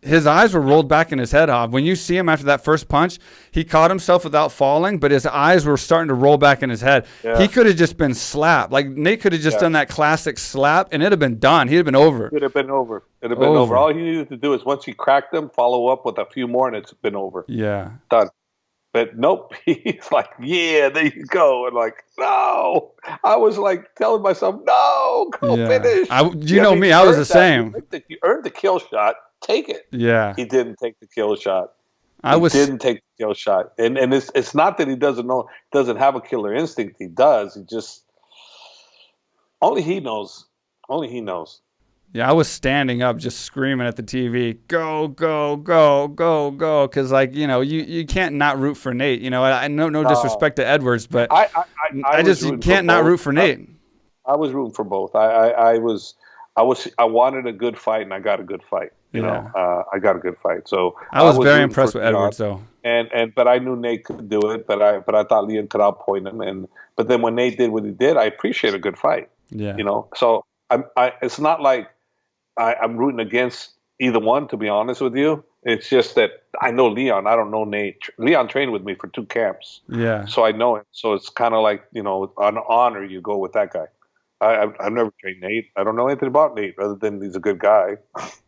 His eyes were rolled back in his head, Hob. When you see him after that first punch, he caught himself without falling, but his eyes were starting to roll back in his head. Yeah. He could have just been slapped. Like, Nate could have just done that classic slap, and it'd have been done. He'd have been over. It'd have been over. All he needed to do is once he cracked him, follow up with a few more, and it's been over. Yeah. Done. But nope, he's like, yeah, there you go. And like, no. I was like telling myself, no, go Yeah. finish. You know me, I was the same. You earned the kill shot. Take it. Yeah. He didn't take the kill shot. I didn't take the kill shot. And it's not that he doesn't have a killer instinct. He does. He just, only he knows. Only he knows. Yeah, I was standing up just screaming at the TV, go, go, go, go, go. Because, like, you know, you can't not root for Nate. You know, I know no disrespect to Edwards, but I just you can't not root for Nate. I was rooting for both. I wanted a good fight, and I got a good fight. You know, I got a good fight. So I was very impressed with Edwards, though. But I knew Nate could do it. But I thought Leon could outpoint him. But then when Nate did what he did, I appreciate a good fight. Yeah. You know, so it's not like I'm rooting against either one, to be honest with you. It's just that I know Leon. I don't know Nate. Leon trained with me for 2 camps. Yeah. So I know him. So it's kind of like, you know, an honor you go with that guy. I've never trained Nate. I don't know anything about Nate other than he's a good guy.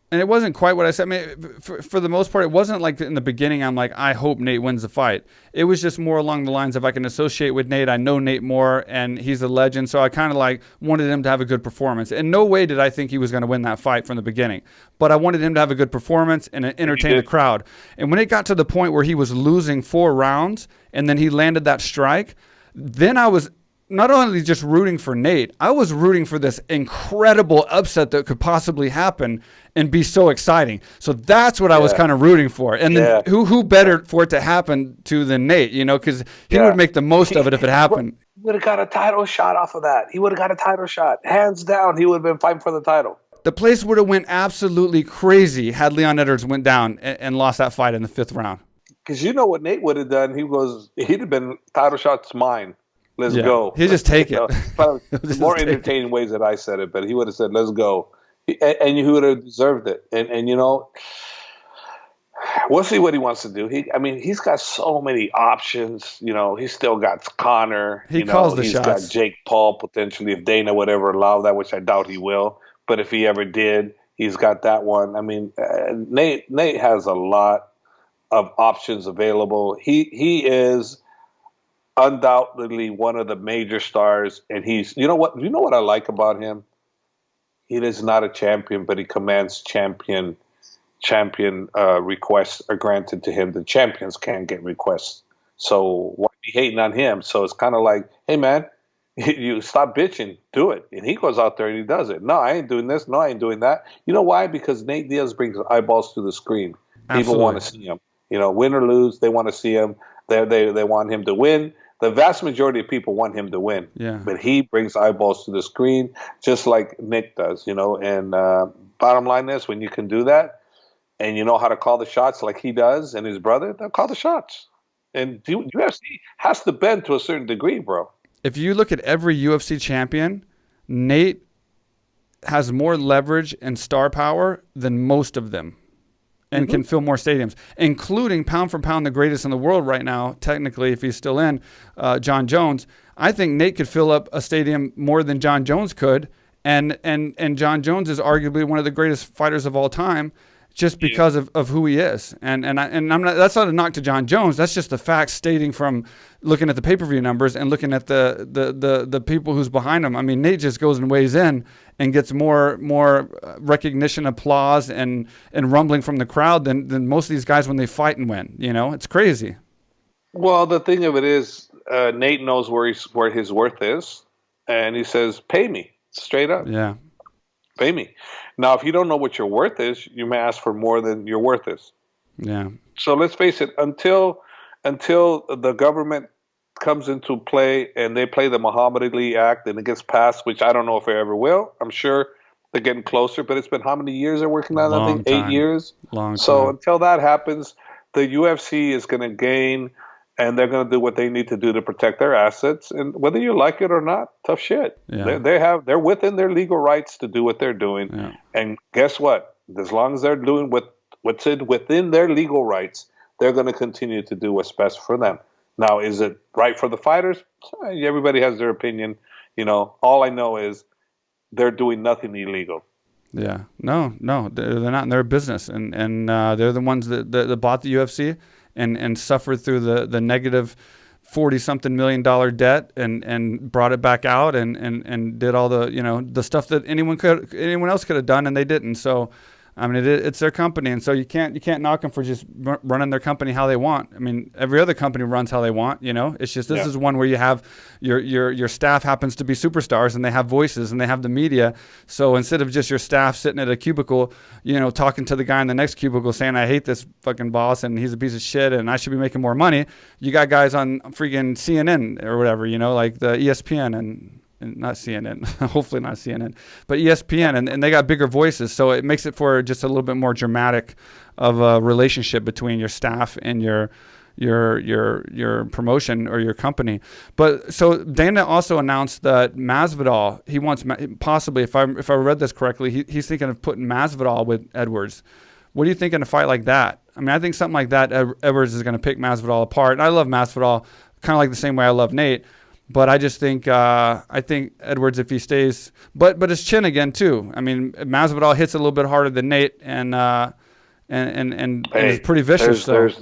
And it wasn't quite what I said. I mean, for the most part, it wasn't like in the beginning, I'm like, I hope Nate wins the fight. It was just more along the lines of I can associate with Nate. I know Nate more, and he's a legend. So I kind of like wanted him to have a good performance. In no way did I think he was going to win that fight from the beginning. But I wanted him to have a good performance and entertain the crowd. And when it got to the point where he was losing 4 rounds, and then he landed that strike, then I was not only just rooting for Nate, I was rooting for this incredible upset that could possibly happen and be so exciting. So that's what I was kind of rooting for. And then who better for it to happen to than Nate, you know, because he would make the most of it if it happened. He would have got a title shot off of that. He would have got a title shot. Hands down, he would have been fighting for the title. The place would have went absolutely crazy had Leon Edwards went down and lost that fight in the 5th round. Because you know what Nate would have done? He'd have been title shots mine. Let's go. He'd just take it. More entertaining ways that I said it, but he would have said, let's go. And he would have deserved it. And you know, we'll see what he wants to do. He's got so many options. You know, he's still got Conor. He calls the shots. He's got Jake Paul, potentially, if Dana would ever allow that, which I doubt he will. But if he ever did, he's got that one. I mean, Nate has a lot of options available. He is undoubtedly one of the major stars, and you know what I like about him? He is not a champion, but he commands champion requests are granted to him. The champions can't get requests, so why be hating on him? So it's kind of like, hey man, you stop bitching, do it. And he goes out there and he does it. No, I ain't doing this. No, I ain't doing that. You know why? Because Nate Diaz brings eyeballs to the screen. Absolutely. People want to see him. You know, win or lose, they want to see him. They want him to win. The vast majority of people want him to win. Yeah. But he brings eyeballs to the screen just like Nick does, you know. And bottom line is, when you can do that and you know how to call the shots like he does and his brother, they'll call the shots. And UFC has to bend to a certain degree, bro. If you look at every UFC champion, Nate has more leverage and star power than most of them. And can fill more stadiums, including pound for pound the greatest in the world right now, technically, if he's still in, John Jones. I think Nate could fill up a stadium more than John Jones could, and John Jones is arguably one of the greatest fighters of all time just because of who he is. And I'm not, that's not a knock to John Jones. That's just the facts stating from looking at the pay-per-view numbers and looking at the people who's behind him. I mean, Nate just goes and weighs in and gets more recognition, applause, and rumbling from the crowd than most of these guys when they fight and win. You know, it's crazy. Well, the thing of it is, Nate knows where his worth is, and he says, "Pay me straight up." Yeah, pay me. Now, if you don't know what your worth is, you may ask for more than your worth is. Yeah. So let's face it. Until the government comes into play and they play the Muhammad Ali Act and it gets passed, which I don't know if it ever will. I'm sure they're getting closer, but it's been how many years they're working on that thing? 8 years? Long time. So until that happens, the UFC is going to gain, and they're going to do what they need to do to protect their assets. And whether you like it or not, tough shit. Yeah. They're within their legal rights to do what they're doing. Yeah. And guess what? As long as they're doing what's within their legal rights, they're going to continue to do what's best for them. Now, is it right for the fighters? Everybody has their opinion. You know, all I know is they're doing nothing illegal. Yeah. No, they're not in their business. And they're the ones that bought the UFC. and suffered through the negative $40-something million debt and brought it back out and did all the, the stuff that anyone else could have done, and they didn't. So, I mean, it's their company, and so you can't knock them for just running their company how they want. I mean, every other company runs how they want. It's just this is one where you have your staff happens to be superstars, and they have voices, and they have the media. So instead of just your staff sitting at a cubicle, talking to the guy in the next cubicle saying, "I hate this fucking boss, and he's a piece of shit, and I should be making more money," you got guys on freaking CNN or whatever, like the ESPN and not CNN, hopefully not CNN, but ESPN, and they got bigger voices, so it makes it for just a little bit more dramatic of a relationship between your staff and your promotion or your company. But so Dana also announced that Masvidal, he wants possibly, if I read this correctly, he's thinking of putting Masvidal with Edwards. What do you think in a fight like that? I mean, I think something like that, Edwards is going to pick Masvidal apart. And I love Masvidal kind of like the same way I love Nate. But I just think I think Edwards, if he stays, but his chin again too. I mean, Masvidal hits a little bit harder than Nate, and it's pretty vicious. There's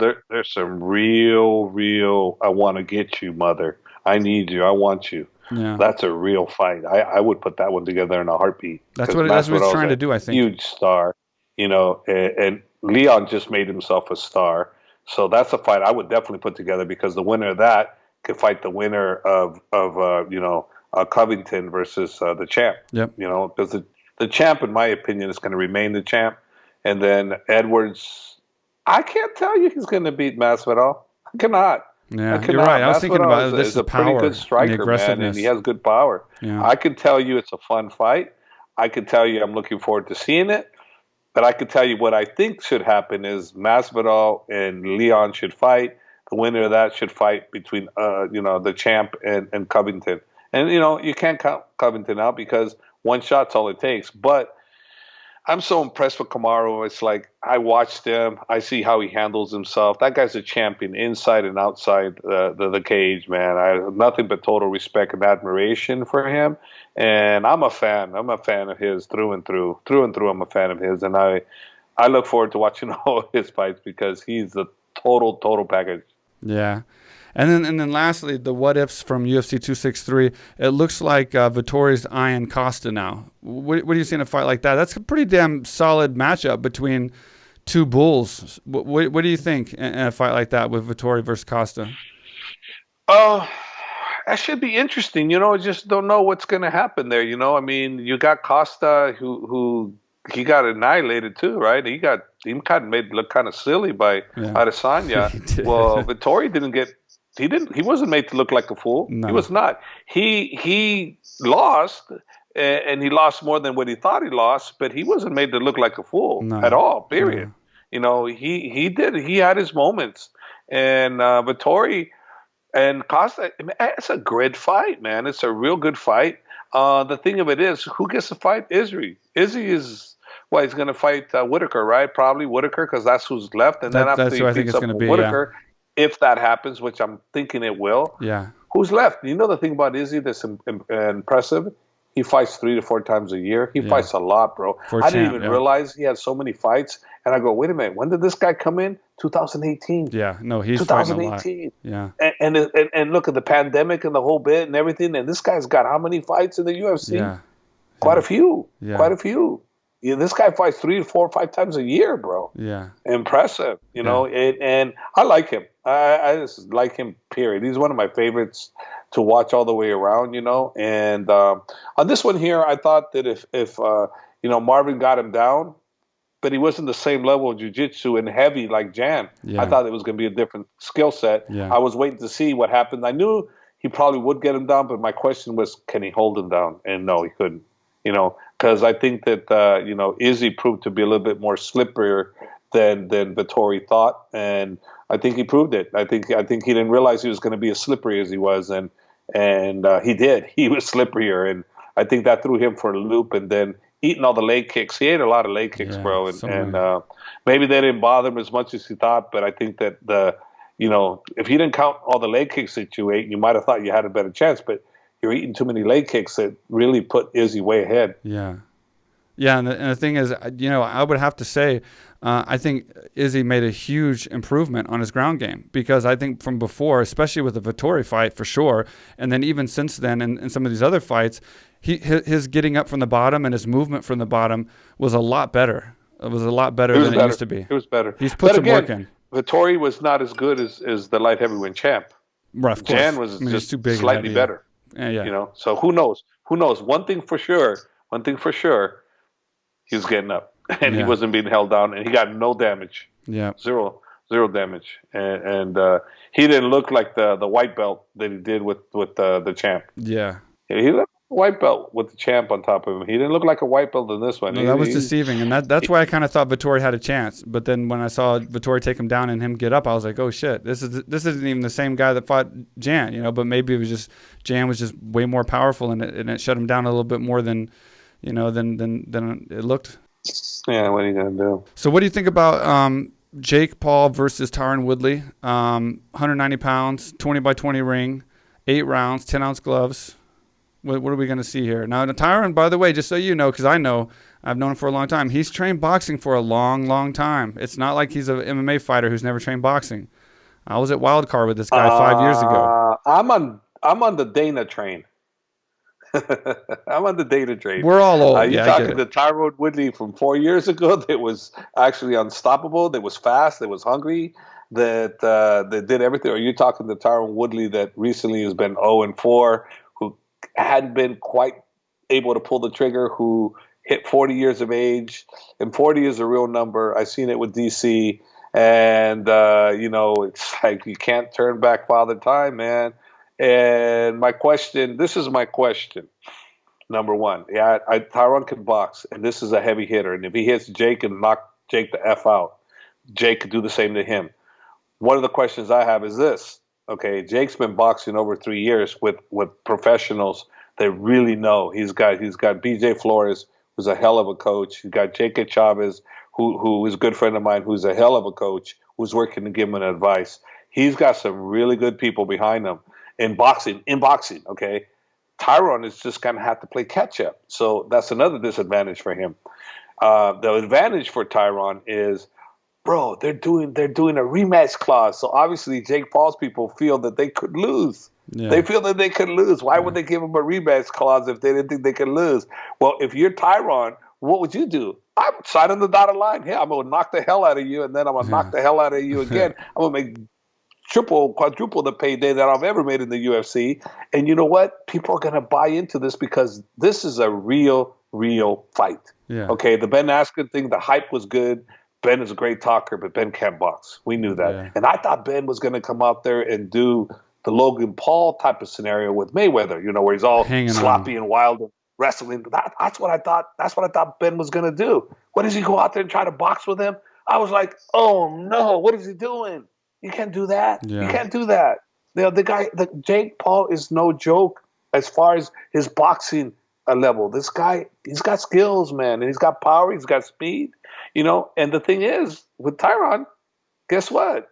some real. I want to get you, mother. I need you. I want you. Yeah, that's a real fight. I would put that one together in a heartbeat. That's what he's trying to do. I think huge star, and Leon just made himself a star. So that's a fight I would definitely put together, because the winner of that could fight the winner of Covington versus the champ. Yep. Because the champ, in my opinion, is going to remain the champ. And then Edwards, I can't tell you he's going to beat Masvidal. I cannot. Yeah, you're right. I was thinking about this is a power, pretty good striker, man, and he has good power. Yeah. I can tell you it's a fun fight. I can tell you I'm looking forward to seeing it. But I can tell you what I think should happen is Masvidal and Leon should fight. The winner of that should fight between, the champ and Covington. And, you can't count Covington out because one shot's all it takes. But I'm so impressed with Kamaru. It's like I watched him. I see how he handles himself. That guy's a champion inside and outside the cage, man. I have nothing but total respect and admiration for him. And I'm a fan. I'm a fan of his through and through. Through and through, I'm a fan of his. And I look forward to watching all of his fights because he's the total package. Yeah. And then lastly, the what ifs from UFC 263. It looks like Vettori's eyeing Costa now. What do you see in a fight like that? That's a pretty damn solid matchup between two bulls. What do you think in a fight like that with Vettori versus Costa? That should be interesting. I just don't know what's going to happen there. I mean, you got Costa who he got annihilated too, right? He kind of made look kind of silly by Adesanya. Well, Vettori he wasn't made to look like a fool. No. He was not. He lost, and he lost more than what he thought he lost, but he wasn't made to look like a fool at all, period. No. He did. He had his moments. And Vettori and Costa, it's a great fight, man. It's a real good fight. The thing of it is, who gets to fight Izzy? Izzy is, he's going to fight Whitaker, right? Probably Whitaker, because that's who's left. And then after he beats up Whitaker, if that happens, which I'm thinking it will, who's left? The thing about Izzy that's impressive? He fights 3 to 4 times a year. He fights a lot, bro. I didn't even realize he had so many fights. And I go, wait a minute, when did this guy come in? 2018. Yeah, no, he's 2018. Fighting a lot. Yeah. And look at the pandemic and the whole bit and everything. And this guy's got how many fights in the UFC? Yeah. Quite a few. Yeah. Quite a few. This guy fights 3 to 4 or 5 times a year, bro. Yeah. Impressive, and I like him. I just like him, period. He's one of my favorites to watch all the way around, And on this one here, I thought that if Marvin got him down, but he wasn't the same level of jiu-jitsu and heavy like Jan. Yeah. I thought it was going to be a different skill set. Yeah. I was waiting to see what happened. I knew he probably would get him down, but my question was, can he hold him down? And no, he couldn't. Because I think that Izzy proved to be a little bit more slipperier than Vettori thought, and I think he proved it. I think he didn't realize he was going to be as slippery as he was, and he did. He was slipperier, and I think that threw him for a loop. And then eating all the leg kicks, he ate a lot of leg kicks, bro, and maybe they didn't bother him as much as he thought. But I think that if he didn't count all the leg kicks that you ate, you might have thought you had a better chance, but you're eating too many leg kicks that really put Izzy way ahead. Yeah. Yeah, and the thing is, I would have to say, I think Izzy made a huge improvement on his ground game, because I think from before, especially with the Vettori fight for sure, and then even since then in some of these other fights, his getting up from the bottom and his movement from the bottom was a lot better. It was a lot better than it used to be. It was better. He's put some work in. Vittori was not as good as the light heavyweight champ. Right, of course. Jan was just too big slightly better. Yeah. So who knows? One thing for sure, he was getting up, and he wasn't being held down, and he got no damage. Yeah. Zero damage. And he didn't look like the white belt that he did with the champ. Yeah. He looked like a white belt with the champ on top of him. He didn't look like a white belt in this one. No, that was deceiving, and that's why I kind of thought Vettori had a chance. But then when I saw Vettori take him down and him get up, I was like, oh shit, this isn't even the same guy that fought Jan, But maybe it was just Jan was just way more powerful, and it shut him down a little bit more than than it looked. Yeah, what are you gonna do? So what do you think about Jake Paul versus Tyron Woodley? 190 pounds, 20 by 20 ring, 8 rounds, 10-ounce gloves. What are we going to see here? Now, Tyron, by the way, just so you know, because I've known him for a long time, he's trained boxing for a long, long time. It's not like he's an MMA fighter who's never trained boxing. I was at Wildcard with this guy 5 years ago. I'm on the Dana train. I'm on the Dana train. We're all old. You're talking to Tyron Woodley from 4 years ago that was actually unstoppable, that was fast, that was hungry, that did everything. Or you're talking to Tyron Woodley that recently has been 0-4, who hadn't been quite able to pull the trigger, who hit 40 years of age, and 40 is a real number. I've seen it with DC, and it's like you can't turn back Father Time, man. And this is my question. Number one, Tyron can box, and this is a heavy hitter. And if he hits Jake and knock Jake the F out, Jake could do the same to him. One of the questions I have is this. Okay, Jake's been boxing over 3 years with professionals that really know. He's got BJ Flores, who's a hell of a coach. He's got Jacob Chavez, who is a good friend of mine, who's a hell of a coach, who's working to give him advice. He's got some really good people behind him in boxing. Okay, Tyron is just going to have to play catch up. So that's another disadvantage for him. The advantage for Tyron is, bro, they're doing a rematch clause. So obviously Jake Paul's people feel that they could lose. Yeah. They feel that they could lose. Why would they give him a rematch clause if they didn't think they could lose? Well, if you're Tyron, what would you do? I'm signing the dotted line. Hey, I'm going to knock the hell out of you, and then I'm going to knock the hell out of you again. I'm going to make triple, quadruple the payday that I've ever made in the UFC. And you know what? People are going to buy into this because this is a real fight. Yeah. Okay, the Ben Askren thing, the hype was good. Ben is a great talker, but Ben can't box. We knew that. Yeah. And I thought Ben was going to come out there and do the Logan Paul type of scenario with Mayweather, where he's all sloppy and wild and wrestling. That's what I thought. That's what I thought Ben was going to do. What does he go out there and try to box with him? I was like, oh no, what is he doing? You can't do that. Yeah. You can't do that. The Jake Paul is no joke as far as his boxing level. This guy, he's got skills, man, and he's got power. He's got speed. And the thing is, with Tyron, guess what?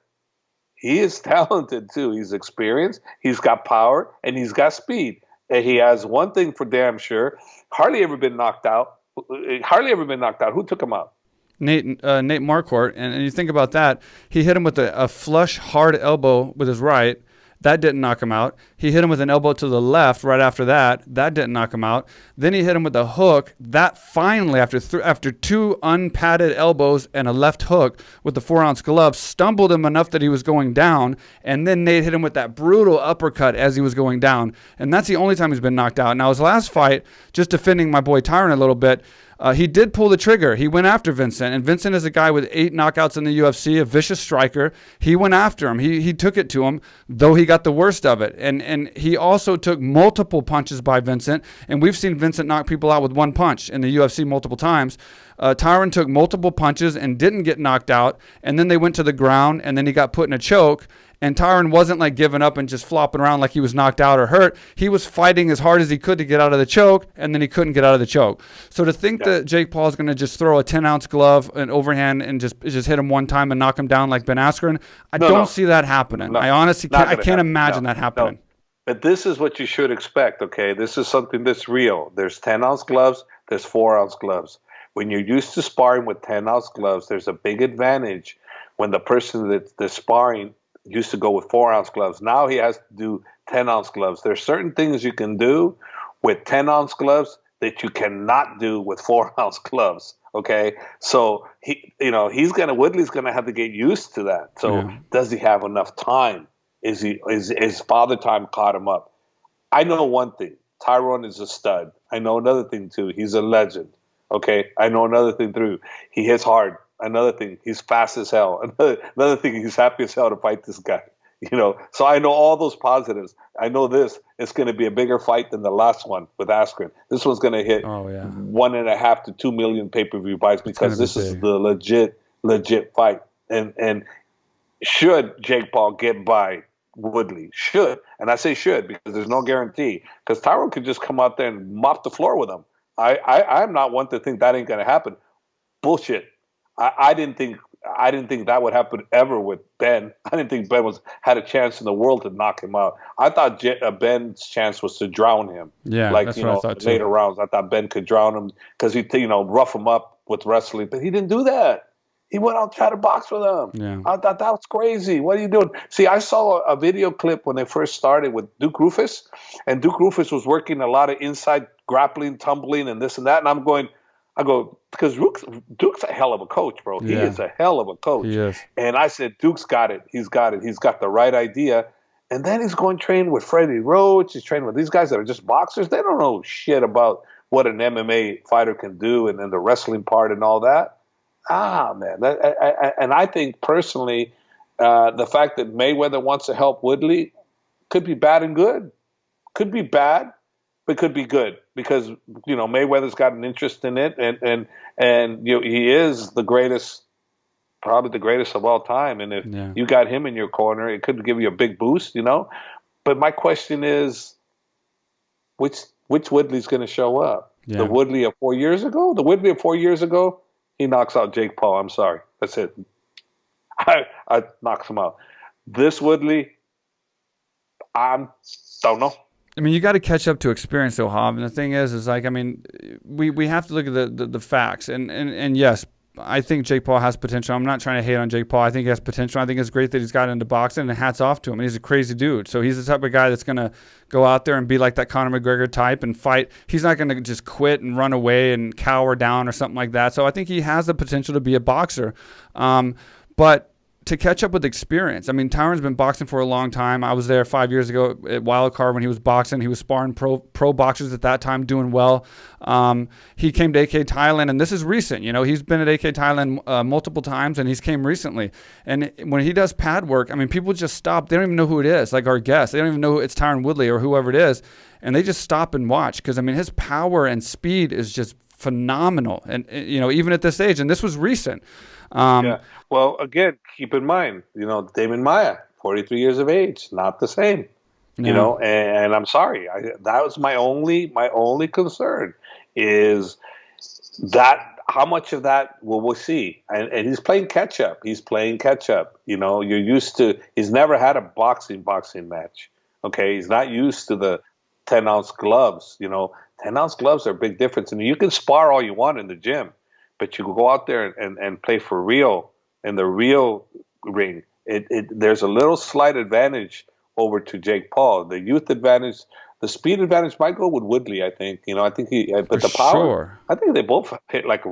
He is talented too. He's experienced. He's got power, and he's got speed. And he has one thing for damn sure: hardly ever been knocked out. Who took him out? Nate Marquardt, and you think about that, he hit him with a flush, hard elbow with his right. That didn't knock him out. He hit him with an elbow to the left right after that. That didn't knock him out. Then he hit him with a hook. That finally, after 2 unpadded elbows and a left hook with the 4-ounce glove, stumbled him enough that he was going down. And then Nate hit him with that brutal uppercut as he was going down. And that's the only time he's been knocked out. Now, his last fight, just defending my boy Tyron a little bit, he did pull the trigger. He went after Vincent, and Vincent is a guy with 8 knockouts in the UFC, a vicious striker. He went after him. He took it to him, though he got the worst of it. And he also took multiple punches by Vincent, and we've seen Vincent knock people out with 1 punch in the UFC multiple times. Tyron took multiple punches and didn't get knocked out, and then they went to the ground, and then he got put in a choke. And Tyron wasn't like giving up and just flopping around like he was knocked out or hurt. He was fighting as hard as he could to get out of the choke, and then he couldn't get out of the choke. So to think that Jake Paul is going to just throw a 10-ounce glove, an overhand, and just hit him one time and knock him down like Ben Askren, I don't see that happening. I honestly can't imagine that happening. But this is what you should expect, okay? This is something that's real. There's 10-ounce gloves. There's 4-ounce gloves. When you're used to sparring with 10-ounce gloves, there's a big advantage when the person that's sparring used to go with 4-ounce gloves. Now he has to do 10-ounce gloves. There's certain things you can do with 10-ounce gloves that you cannot do with 4-ounce gloves. Okay, so Woodley's gonna have to get used to that. So does he have enough time? Is father time caught him up? I know one thing: Tyron is a stud. I know another thing too: he's a legend. Okay, I know another thing too: he hits hard. Another thing, he's fast as hell. Another thing, he's happy as hell to fight this guy. So I know all those positives. I know it's going to be a bigger fight than the last one with Askren. This one's going to hit 1.5 to 2 million pay-per-view buys because this is the legit fight. And should Jake Paul get by Woodley? Should. And I say should because there's no guarantee. Because Tyron could just come out there and mop the floor with him. I'm not one to think that ain't going to happen. Bullshit. I didn't think that would happen ever with Ben. I didn't think Ben had a chance in the world to knock him out. I thought Ben's chance was to drown him. Yeah, that's what I thought too. Later rounds, I thought Ben could drown him because he'd rough him up with wrestling, but he didn't do that. He went out and tried to box with him. Yeah. I thought that was crazy. What are you doing? See, I saw a video clip when they first started with Duke Roufus, and Duke Roufus was working a lot of inside grappling, tumbling, and this and that, and I go, because Duke's a hell of a coach, bro. He is a hell of a coach. He is. And I said, Duke's got it. He's got it. He's got the right idea. And then he's going to train with Freddie Roach. He's training with these guys that are just boxers. They don't know shit about what an MMA fighter can do and then the wrestling part and all that. Man. And I think personally, the fact that Mayweather wants to help Woodley could be bad and good. Could be bad, but could be good because Mayweather's got an interest in it, and he is the greatest, probably the greatest of all time. And if you got him in your corner, it could give you a big boost, But my question is, which Woodley's going to show up? Yeah. The Woodley of 4 years ago? The Woodley of 4 years ago, he knocks out Jake Paul. I'm sorry, that's it. I knocks him out. This Woodley, I don't know. I mean, you got to catch up to experience, though, Jav. And the thing is we have to look at the facts. And yes, I think Jake Paul has potential. I'm not trying to hate on Jake Paul. I think he has potential. I think it's great that he's got into boxing, and hats off to him. And he's a crazy dude. So he's the type of guy that's going to go out there and be like that Conor McGregor type and fight. He's not going to just quit and run away and cower down or something like that. So I think he has the potential to be a boxer. But to catch up with experience. I mean, Tyron's been boxing for a long time. I was there 5 years ago at Wildcard when he was boxing. He was sparring pro boxers at that time, doing well. He came to AKA Thailand, and this is recent. He's been at AKA Thailand multiple times, and he's came recently. And when he does pad work, I mean, people just stop. They don't even know who it is, like our guest. They don't even know it's Tyron Woodley or whoever it is, and they just stop and watch because, I mean, his power and speed is just phenomenal. And, even at this age, and this was recent. Well, again, keep in mind, Demian Maia, 43 years of age, not the same. And I'm sorry, that was my only concern is that how much of that will we see? And he's playing catch up. He's never had a boxing match. Okay, he's not used to the 10-ounce gloves. 10-ounce gloves are a big difference, and you can spar all you want in the gym. But you go out there and play for real in the real ring. There's a little slight advantage over to Jake Paul. The youth advantage, the speed advantage might go with Woodley. I think. I think but the power. Sure. I think they both hit like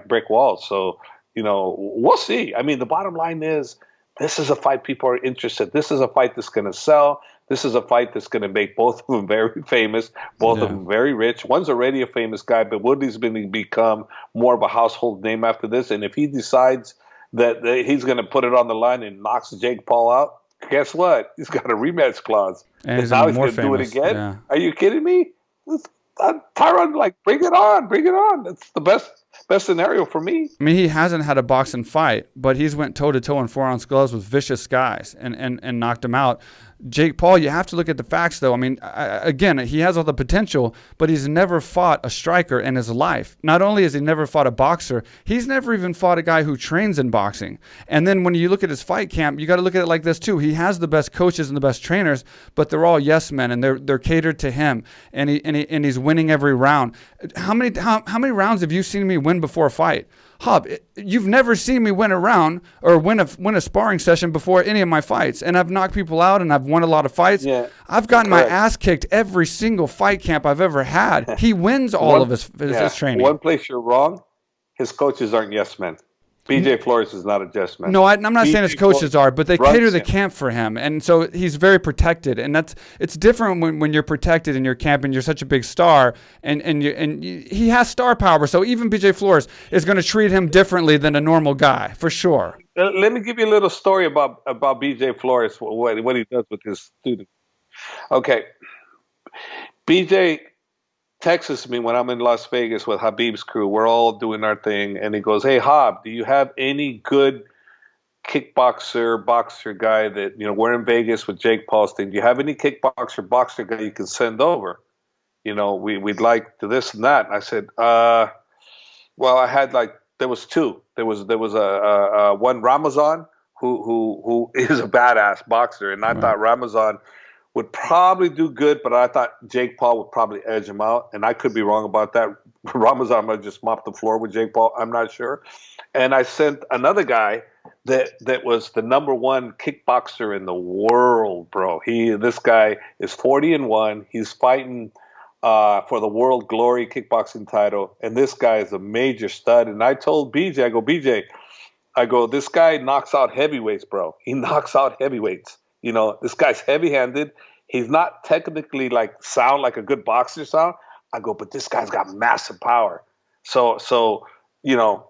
brick walls. So we'll see. I mean, the bottom line is this is a fight people are interested. This is a fight that's going to sell. This is a fight that's going to make both of them very famous, both of them very rich. One's already a famous guy, but Woodley's going to become more of a household name after this. And if he decides that he's going to put it on the line and knocks Jake Paul out, guess what? He's got a rematch clause. And now he's going to do it again? Yeah. Are you kidding me? Tyron, bring it on. That's the best scenario for me. I mean, he hasn't had a boxing fight, but he's went toe-to-toe in 4-ounce gloves with vicious guys and knocked him out. Jake Paul, you have to look at the facts, though. I mean, again, he has all the potential, but he's never fought a striker in his life. Not only has he never fought a boxer, he's never even fought a guy who trains in boxing. And then when you look at his fight camp, you got to look at it like this, too. He has the best coaches and the best trainers, but they're all yes men, and they're catered to him, and he's winning every round. How many rounds have you seen me win win before a fight. Hub, you've never seen me win a round or win a sparring session before any of my fights, and I've knocked people out and I've won a lot of fights. Yeah, I've gotten my ass kicked every single fight camp I've ever had. He wins all of his training. One place you're wrong, his coaches aren't yes men. BJ Flores is not a yes man. No, I'm not saying his coaches are, but they cater the camp for him, and so he's very protected. And it's different when you're protected in your camp and you're such a big star, and he has star power. So even BJ Flores is going to treat him differently than a normal guy, for sure. Let me give you a little story about BJ Flores, what he does with his students. Okay, BJ texts me when I'm in Las Vegas with Khabib's crew. We're all doing our thing, and he goes, "Hey, Hab, do you have any good boxer guy that, we're in Vegas with Jake Paul's thing. Do you have any boxer guy you can send over? We'd like to this and that." And I said, well, I had there was two. There was a one Ramazan who is a badass boxer, and I thought Ramazan would probably do good, but I thought Jake Paul would probably edge him out, and I could be wrong about that. Ramazan might just mop the floor with Jake Paul. I'm not sure. And I sent another guy that was the number one kickboxer in the world, bro. This guy is 40-1. He's fighting for the World Glory kickboxing title, and this guy is a major stud. And I told BJ, I go, this guy knocks out heavyweights, bro. He knocks out heavyweights. This guy's heavy-handed. He's not technically sound like a good boxer sound. I go, but this guy's got massive power. So and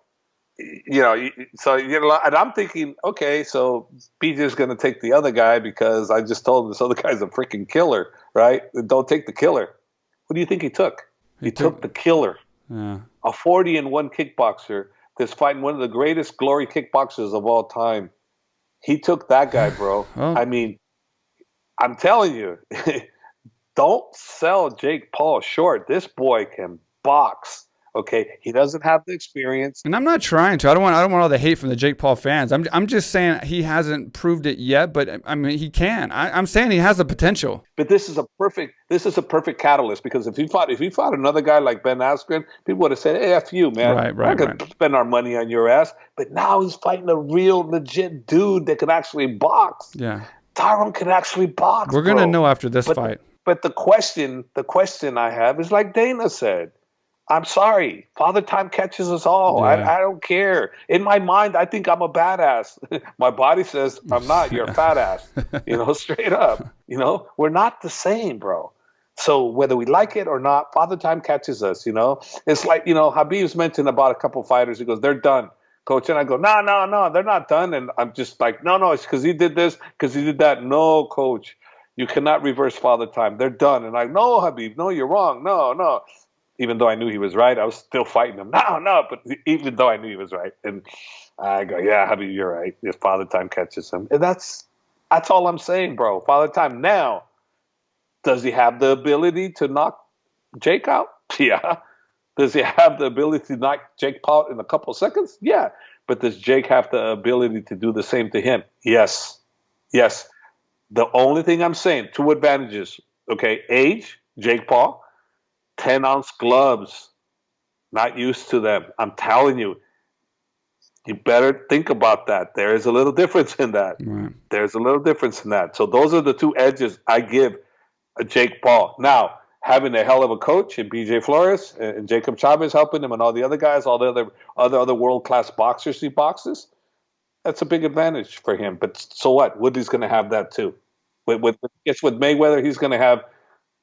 I'm thinking, okay, so BJ's going to take the other guy because I just told him this other guy's a freaking killer, right? Don't take the killer. What do you think he took? He took the killer. Yeah. A 40-1 kickboxer that's fighting one of the greatest glory kickboxers of all time. He took that guy, bro. Oh. I mean, I'm telling you, don't sell Jake Paul short. This boy can box. Okay, he doesn't have the experience, and I'm not trying to. I don't want all the hate from the Jake Paul fans. I'm just saying he hasn't proved it yet, but I mean he can. I'm saying he has the potential. But this is a perfect catalyst, because if he fought another guy like Ben Askren, people would have said, "Hey, F you, man. Right. We're not gonna spend our money on your ass." But now he's fighting a real legit dude that can actually box. Yeah, Tyron can actually box. We're gonna know after this fight. But the question I have is like Dana said. I'm sorry. Father Time catches us all. Yeah. I don't care. In my mind, I think I'm a badass. My body says I'm not. You're a fat ass. Straight up. We're not the same, bro. So whether we like it or not, Father Time catches us. It's like, Khabib's mentioned about a couple fighters. He goes, "They're done, coach." And I go, no, they're not done. And I'm just like, no, it's because he did this, because he did that. No, coach, you cannot reverse Father Time. They're done. And I, no, Khabib, no, you're wrong. No. Even though I knew he was right, I was still fighting him. No, but even though I knew he was right. And I go, yeah, Habib, you're right. If Father Time catches him. And that's all I'm saying, bro. Father Time now, does he have the ability to knock Jake out? Yeah. Does he have the ability to knock Jake out in a couple of seconds? Yeah. But does Jake have the ability to do the same to him? Yes. The only thing I'm saying, two advantages. Okay, age, Jake Paul. 10-ounce gloves, not used to them. I'm telling you, you better think about that. There is a little difference in that. Right. There's a little difference in that. So those are the two edges I give Jake Paul. Now, having a hell of a coach in BJ Flores and Jacob Chavez helping him and all the other guys, all the other world-class boxers he boxes, that's a big advantage for him. But so what? Woodley's going to have that too. With Mayweather, he's going to have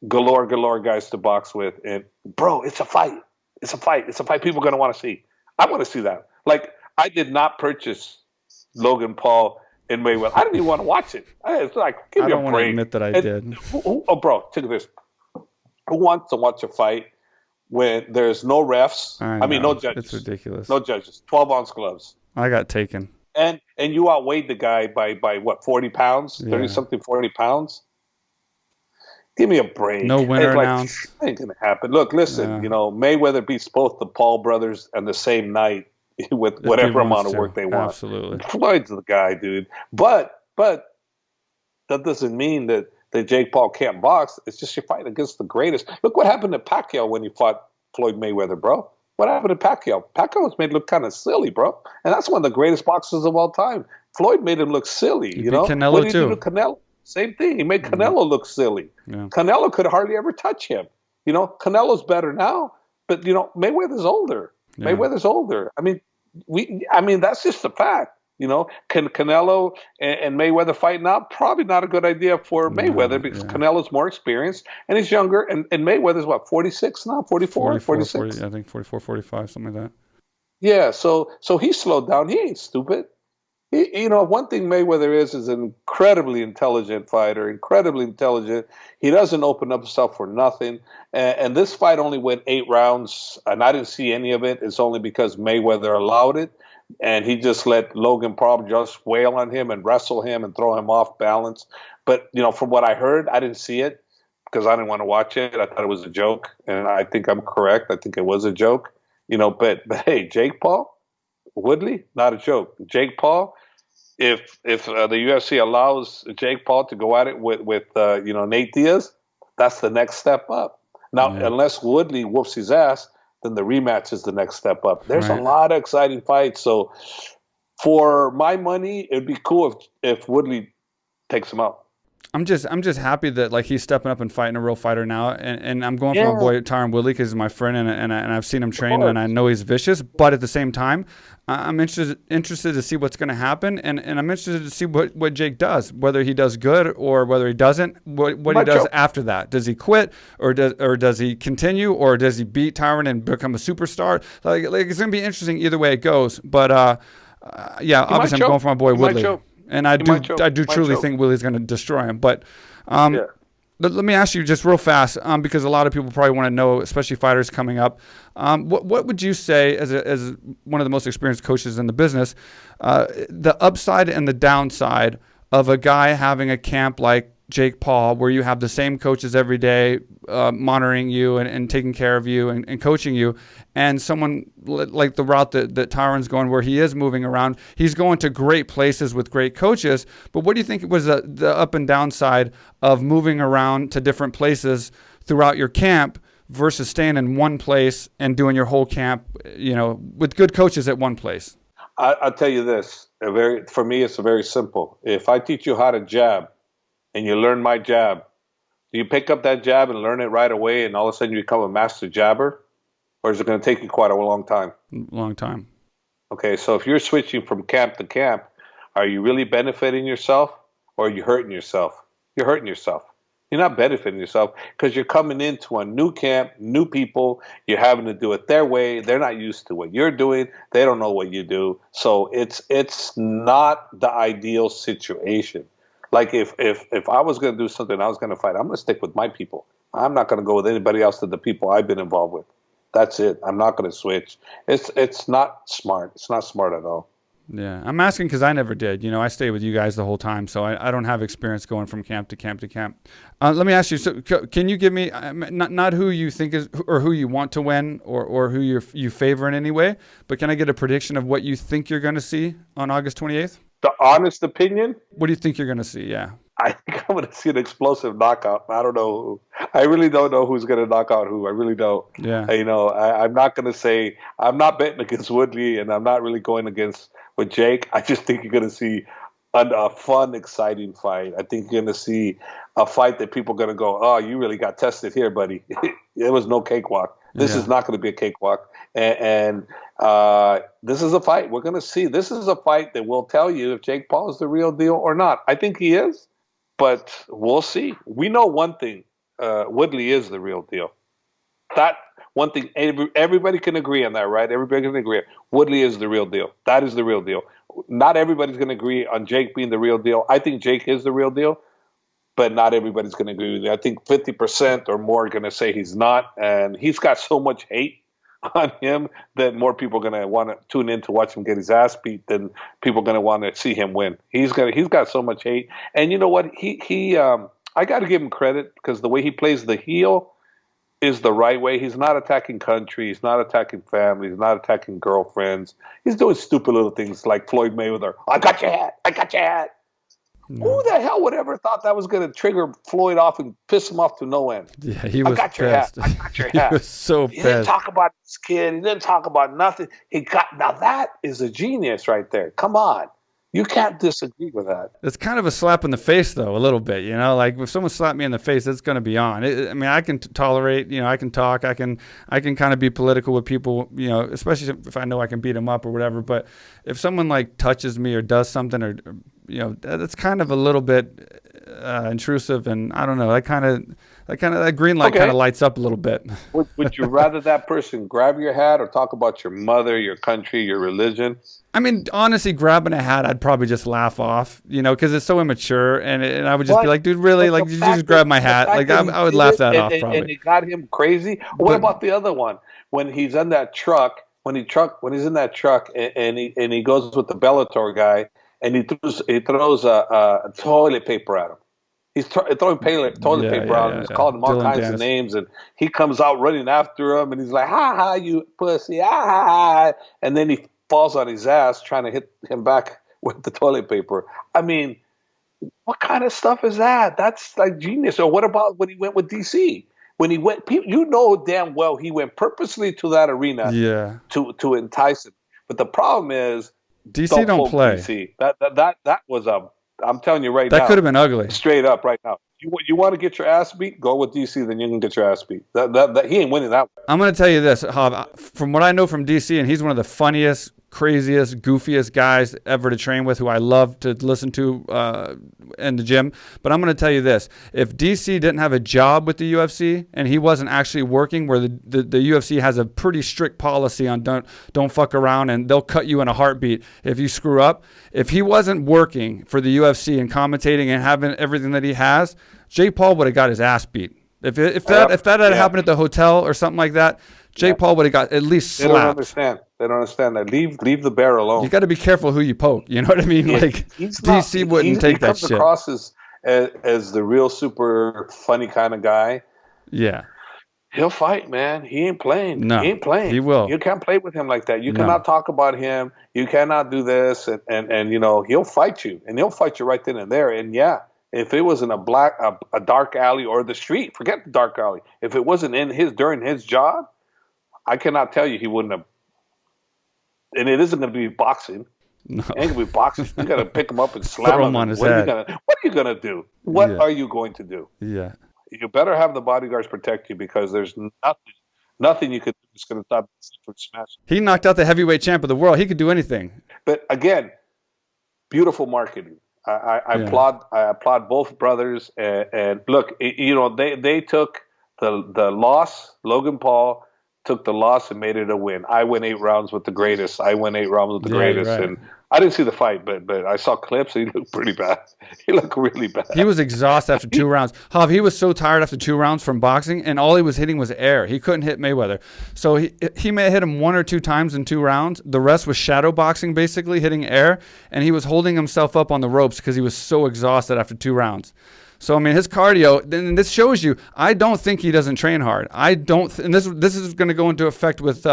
galore guys to box with. And bro, it's a fight people are going to want to see. I want to see that. I did not purchase Logan Paul and Mayweather. I didn't even want to watch it. It's like, give me a break. I don't want to admit that I did. Bro, check this. Who wants to watch a fight when there's no refs? I mean, no judges. It's ridiculous. No judges. 12-ounce gloves. I got taken. And you outweighed the guy by what, 40 pounds? 30-something, 40 pounds? Give me a break. No winner announced. Ain't going to happen. Look, listen, Mayweather beats both the Paul brothers on the same night with whatever amount of work they want. Absolutely. Floyd's the guy, dude. But that doesn't mean that Jake Paul can't box. It's just you're fighting against the greatest. Look what happened to Pacquiao when he fought Floyd Mayweather, bro. What happened to Pacquiao? Pacquiao was made look kind of silly, bro. And that's one of the greatest boxers of all time. Floyd made him look silly, He you beat know? Canelo What did he too. do to Canelo? Same thing. He made Canelo look silly. Yeah. Canelo could hardly ever touch him. You know, Canelo's better now, but, you know, Mayweather's older. Yeah. Mayweather's older. I mean, that's just a fact. You know, can Canelo and Mayweather fight now? Probably not a good idea for Mayweather because Canelo's more experienced and he's younger. And Mayweather's what, 46 now? 44, 46? 40, I think 44, 45, something like that. Yeah, so he slowed down. He ain't stupid. You know, one thing Mayweather is an incredibly intelligent fighter, incredibly intelligent. He doesn't open up himself for nothing. And this fight only went 8 rounds, and I didn't see any of it. It's only because Mayweather allowed it. And he just let Logan Paul just wail on him and wrestle him and throw him off balance. But, you know, from what I heard, I didn't see it because I didn't want to watch it. I thought it was a joke. And I think I'm correct. I think it was a joke. You know, but hey, Jake Paul, Woodley, not a joke. Jake Paul, if the UFC allows Jake Paul to go at it with you know, Nate Diaz, that's the next step up. Now, unless Woodley whoops his ass, then the rematch is the next step up. There's a lot of exciting fights. So for my money, it'd be cool if Woodley takes him out. I'm just happy that like he's stepping up and fighting a real fighter now, and I'm going for my boy Tyron Woodley because he's my friend and I've seen him train and I know he's vicious. But at the same time, I'm interested to see what's going to happen, and I'm interested to see what Jake does, whether he does good or whether he doesn't. What he does after that? Does he quit or does he continue or does he beat Tyron and become a superstar? Like it's going to be interesting either way it goes. But obviously I'm going for my boy Woodley. And I do truly think Willie's going to destroy him. But let me ask you just real fast, because a lot of people probably want to know, especially fighters coming up. What would you say, as one of the most experienced coaches in the business, the upside and the downside of a guy having a camp like Jake Paul, where you have the same coaches every day monitoring you and taking care of you and coaching you, and someone like the route that Tyron's going, where he is moving around, he's going to great places with great coaches. But what do you think was the up and downside of moving around to different places throughout your camp versus staying in one place and doing your whole camp, you know, with good coaches at one place? I'll tell you this. For me, it's very simple. If I teach you how to jab, and you learn my jab, do you pick up that jab and learn it right away and all of a sudden you become a master jabber? Or is it going to take you quite a long time? Long time. Okay, so if you're switching from camp to camp, are you really benefiting yourself or are you hurting yourself? You're hurting yourself. You're not benefiting yourself because you're coming into a new camp, new people, you're having to do it their way. They're not used to what you're doing. They don't know what you do. So it's not the ideal situation. Like if I was going to do something, I was going to fight, I'm going to stick with my people. I'm not going to go with anybody else than the people I've been involved with. That's it. I'm not going to switch. It's not smart. It's not smart at all. Yeah, I'm asking because I never did. You know, I stayed with you guys the whole time, so I don't have experience going from camp to camp to camp. Let me ask you, so can you give me, not who you think is, or who you want to win, or who you favor in any way, but can I get a prediction of what you think you're going to see on August 28th? The honest opinion? What do you think you're going to see? Yeah. I think I'm going to see an explosive knockout. I don't know who. I really don't know who's going to knock out who. I really don't. Yeah. You know, I'm not going to say, I'm not betting against Woodley and I'm not really going with Jake. I just think you're going to see a fun, exciting fight. I think you're going to see a fight that people are going to go, oh, you really got tested here, buddy. It was no cakewalk. This is not going to be a cakewalk. And this is a fight we're going to see. This is a fight that will tell you if Jake Paul is the real deal or not. I think he is, but we'll see. We know one thing. Woodley is the real deal. That one thing, everybody can agree on that, right? Everybody can agree. Woodley is the real deal. That is the real deal. Not everybody's going to agree on Jake being the real deal. I think Jake is the real deal, but not everybody's going to agree with you. I think 50% or more are going to say he's not, and he's got so much hate on him that more people are going to want to tune in to watch him get his ass beat than people are going to want to see him win. He's got so much hate, and you know what? I got to give him credit because the way he plays the heel is the right way. He's not attacking country. He's not attacking family. He's not attacking girlfriends. He's doing stupid little things like Floyd Mayweather. I got your hat. I got your hat. Who the hell would ever thought that was going to trigger Floyd off and piss him off to no end? Yeah, he was got your hat. I got your hat. He was so He pissed. didn't talk about his kid. He didn't talk about nothing. Now that is a genius right there. Come on. You can't disagree with that. It's kind of a slap in the face, though, a little bit. Like if someone slapped me in the face, it's going to be on. I mean, I can tolerate. I can talk. I can kind of be political with people. Especially if I know I can beat them up or whatever. But if someone like touches me or does something, or that's kind of a little bit intrusive, and I don't know. That green light kind of lights up a little bit. Would you rather that person grab your hat or talk about your mother, your country, your religion? I mean, honestly, grabbing a hat, I'd probably just laugh off, because it's so immature, and I would just be like, dude, really? Like, did you just grab my hat? Like, I would laugh that off, probably. And it got him crazy. What about the other one? When he's in that truck, when he's in that truck, and he goes with the Bellator guy, and he throws a toilet paper at him. He's throwing toilet paper out, and he's calling him all kinds of names, and he comes out running after him, and he's like, "Ha ha, you pussy, ha ha ha," and then he falls on his ass trying to hit him back with the toilet paper. I mean, what kind of stuff is that? That's like genius. Or what about when he went with DC? When he went, damn well he went purposely to that arena to entice him. But the problem is DC don't play. DC. That was I'm telling you right now. That could have been ugly. Straight up right now. You want to get your ass beat? Go with DC, then you can get your ass beat. That he ain't winning that one. I'm going to tell you this, Jav. From what I know from DC, and he's one of the funniest, craziest, goofiest guys ever to train with, who I love to listen to in the gym. But I'm going to tell you this. If DC didn't have a job with the UFC and he wasn't actually working, where the UFC has a pretty strict policy on don't fuck around, and they'll cut you in a heartbeat if you screw up. If he wasn't working for the UFC and commentating and having everything that he has, Jake Paul would have got his ass beat. If that had happened at the hotel or something like that, Jake Paul would have got at least slapped. They don't understand that. Leave the bear alone. You got to be careful who you poke. You know what I mean? DC wouldn't take that shit. He comes across as the real super funny kind of guy. Yeah. He'll fight, man. He ain't playing. No, he ain't playing. He will. You can't play with him like that. You cannot talk about him. You cannot do this, and he'll fight you, and he'll fight you right then and there. And if it was in a dark alley or the street, forget the dark alley. If it wasn't during his job, I cannot tell you he wouldn't have. And it isn't going to be boxing. No. It ain't going to be boxing. You got to pick him up and slam him on his head. What are you going to do? What are you going to do? Yeah. You better have the bodyguards protect you, because there's nothing you could do that's going to stop him from smashing. He knocked out the heavyweight champ of the world. He could do anything. But again, beautiful marketing. I applaud both brothers. And look, they took the loss. Logan Paul took the loss and made it a win. I win 8 rounds with the greatest. I win 8 rounds with the greatest. Right. And I didn't see the fight, but I saw clips. He looked pretty bad. He looked really bad. He was exhausted after 2 rounds. Jav, he was so tired after 2 rounds from boxing, and all he was hitting was air. He couldn't hit Mayweather. So he may have hit him 1 or 2 times in 2 rounds. The rest was shadow boxing, basically, hitting air. And he was holding himself up on the ropes because he was so exhausted after 2 rounds. So, I mean, his cardio, and this shows you, I don't think he doesn't train hard. And this is going to go into effect with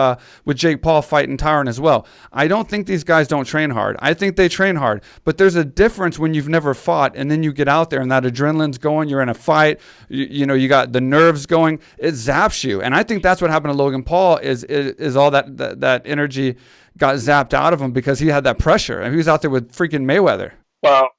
Jake Paul fighting Tyron as well. I don't think these guys don't train hard. I think they train hard. But there's a difference when you've never fought, and then you get out there and that adrenaline's going, you're in a fight, you got the nerves going, it zaps you. And I think that's what happened to Logan Paul is all that energy got zapped out of him because he had that pressure. And he was out there with freaking Mayweather. Well,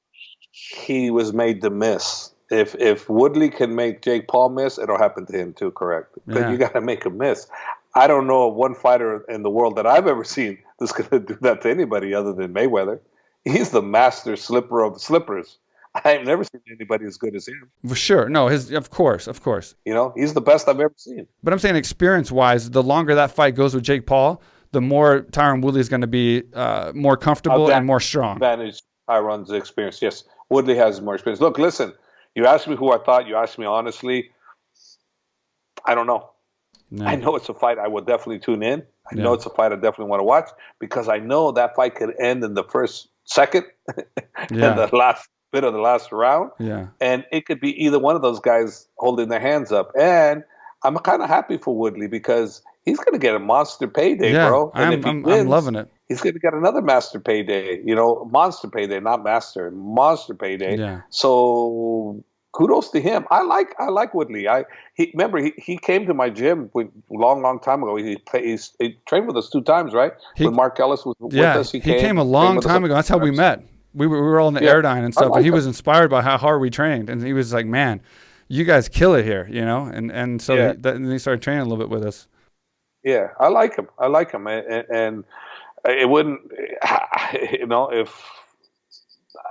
he was made to miss. If Woodley can make Jake Paul miss, it'll happen to him too, correct? But you got to make him miss. I don't know of one fighter in the world that I've ever seen that's going to do that to anybody other than Mayweather. He's the master slipper of slippers. I've never seen anybody as good as him. For sure. No, of course. He's the best I've ever seen. But I'm saying experience-wise, the longer that fight goes with Jake Paul, the more Tyron Woodley is going to be more comfortable and more strong. Advantage Tyron's experience. Yes, Woodley has more experience. Look, listen. You asked me who I thought. You asked me honestly. I don't know. No. I know it's a fight I will definitely tune in. I know it's a fight I definitely want to watch because I know that fight could end in the first second and the last bit of the last round. Yeah. And it could be either one of those guys holding their hands up. And I'm kind of happy for Woodley because he's going to get a monster payday, bro. And I'm loving it. he's going to get another master payday, monster payday, not master, monster payday. Yeah. So kudos to him. I like Woodley. He came to my gym long time ago. He trained with us 2 times, right? When Mark Ellis was with us, he came a long time ago. That's how we met. We were all in the Airdyne and stuff, and he was inspired by how hard we trained, and he was like, "Man, you guys kill it here," and so he started training a little bit with us. Yeah, I like him, and it wouldn't,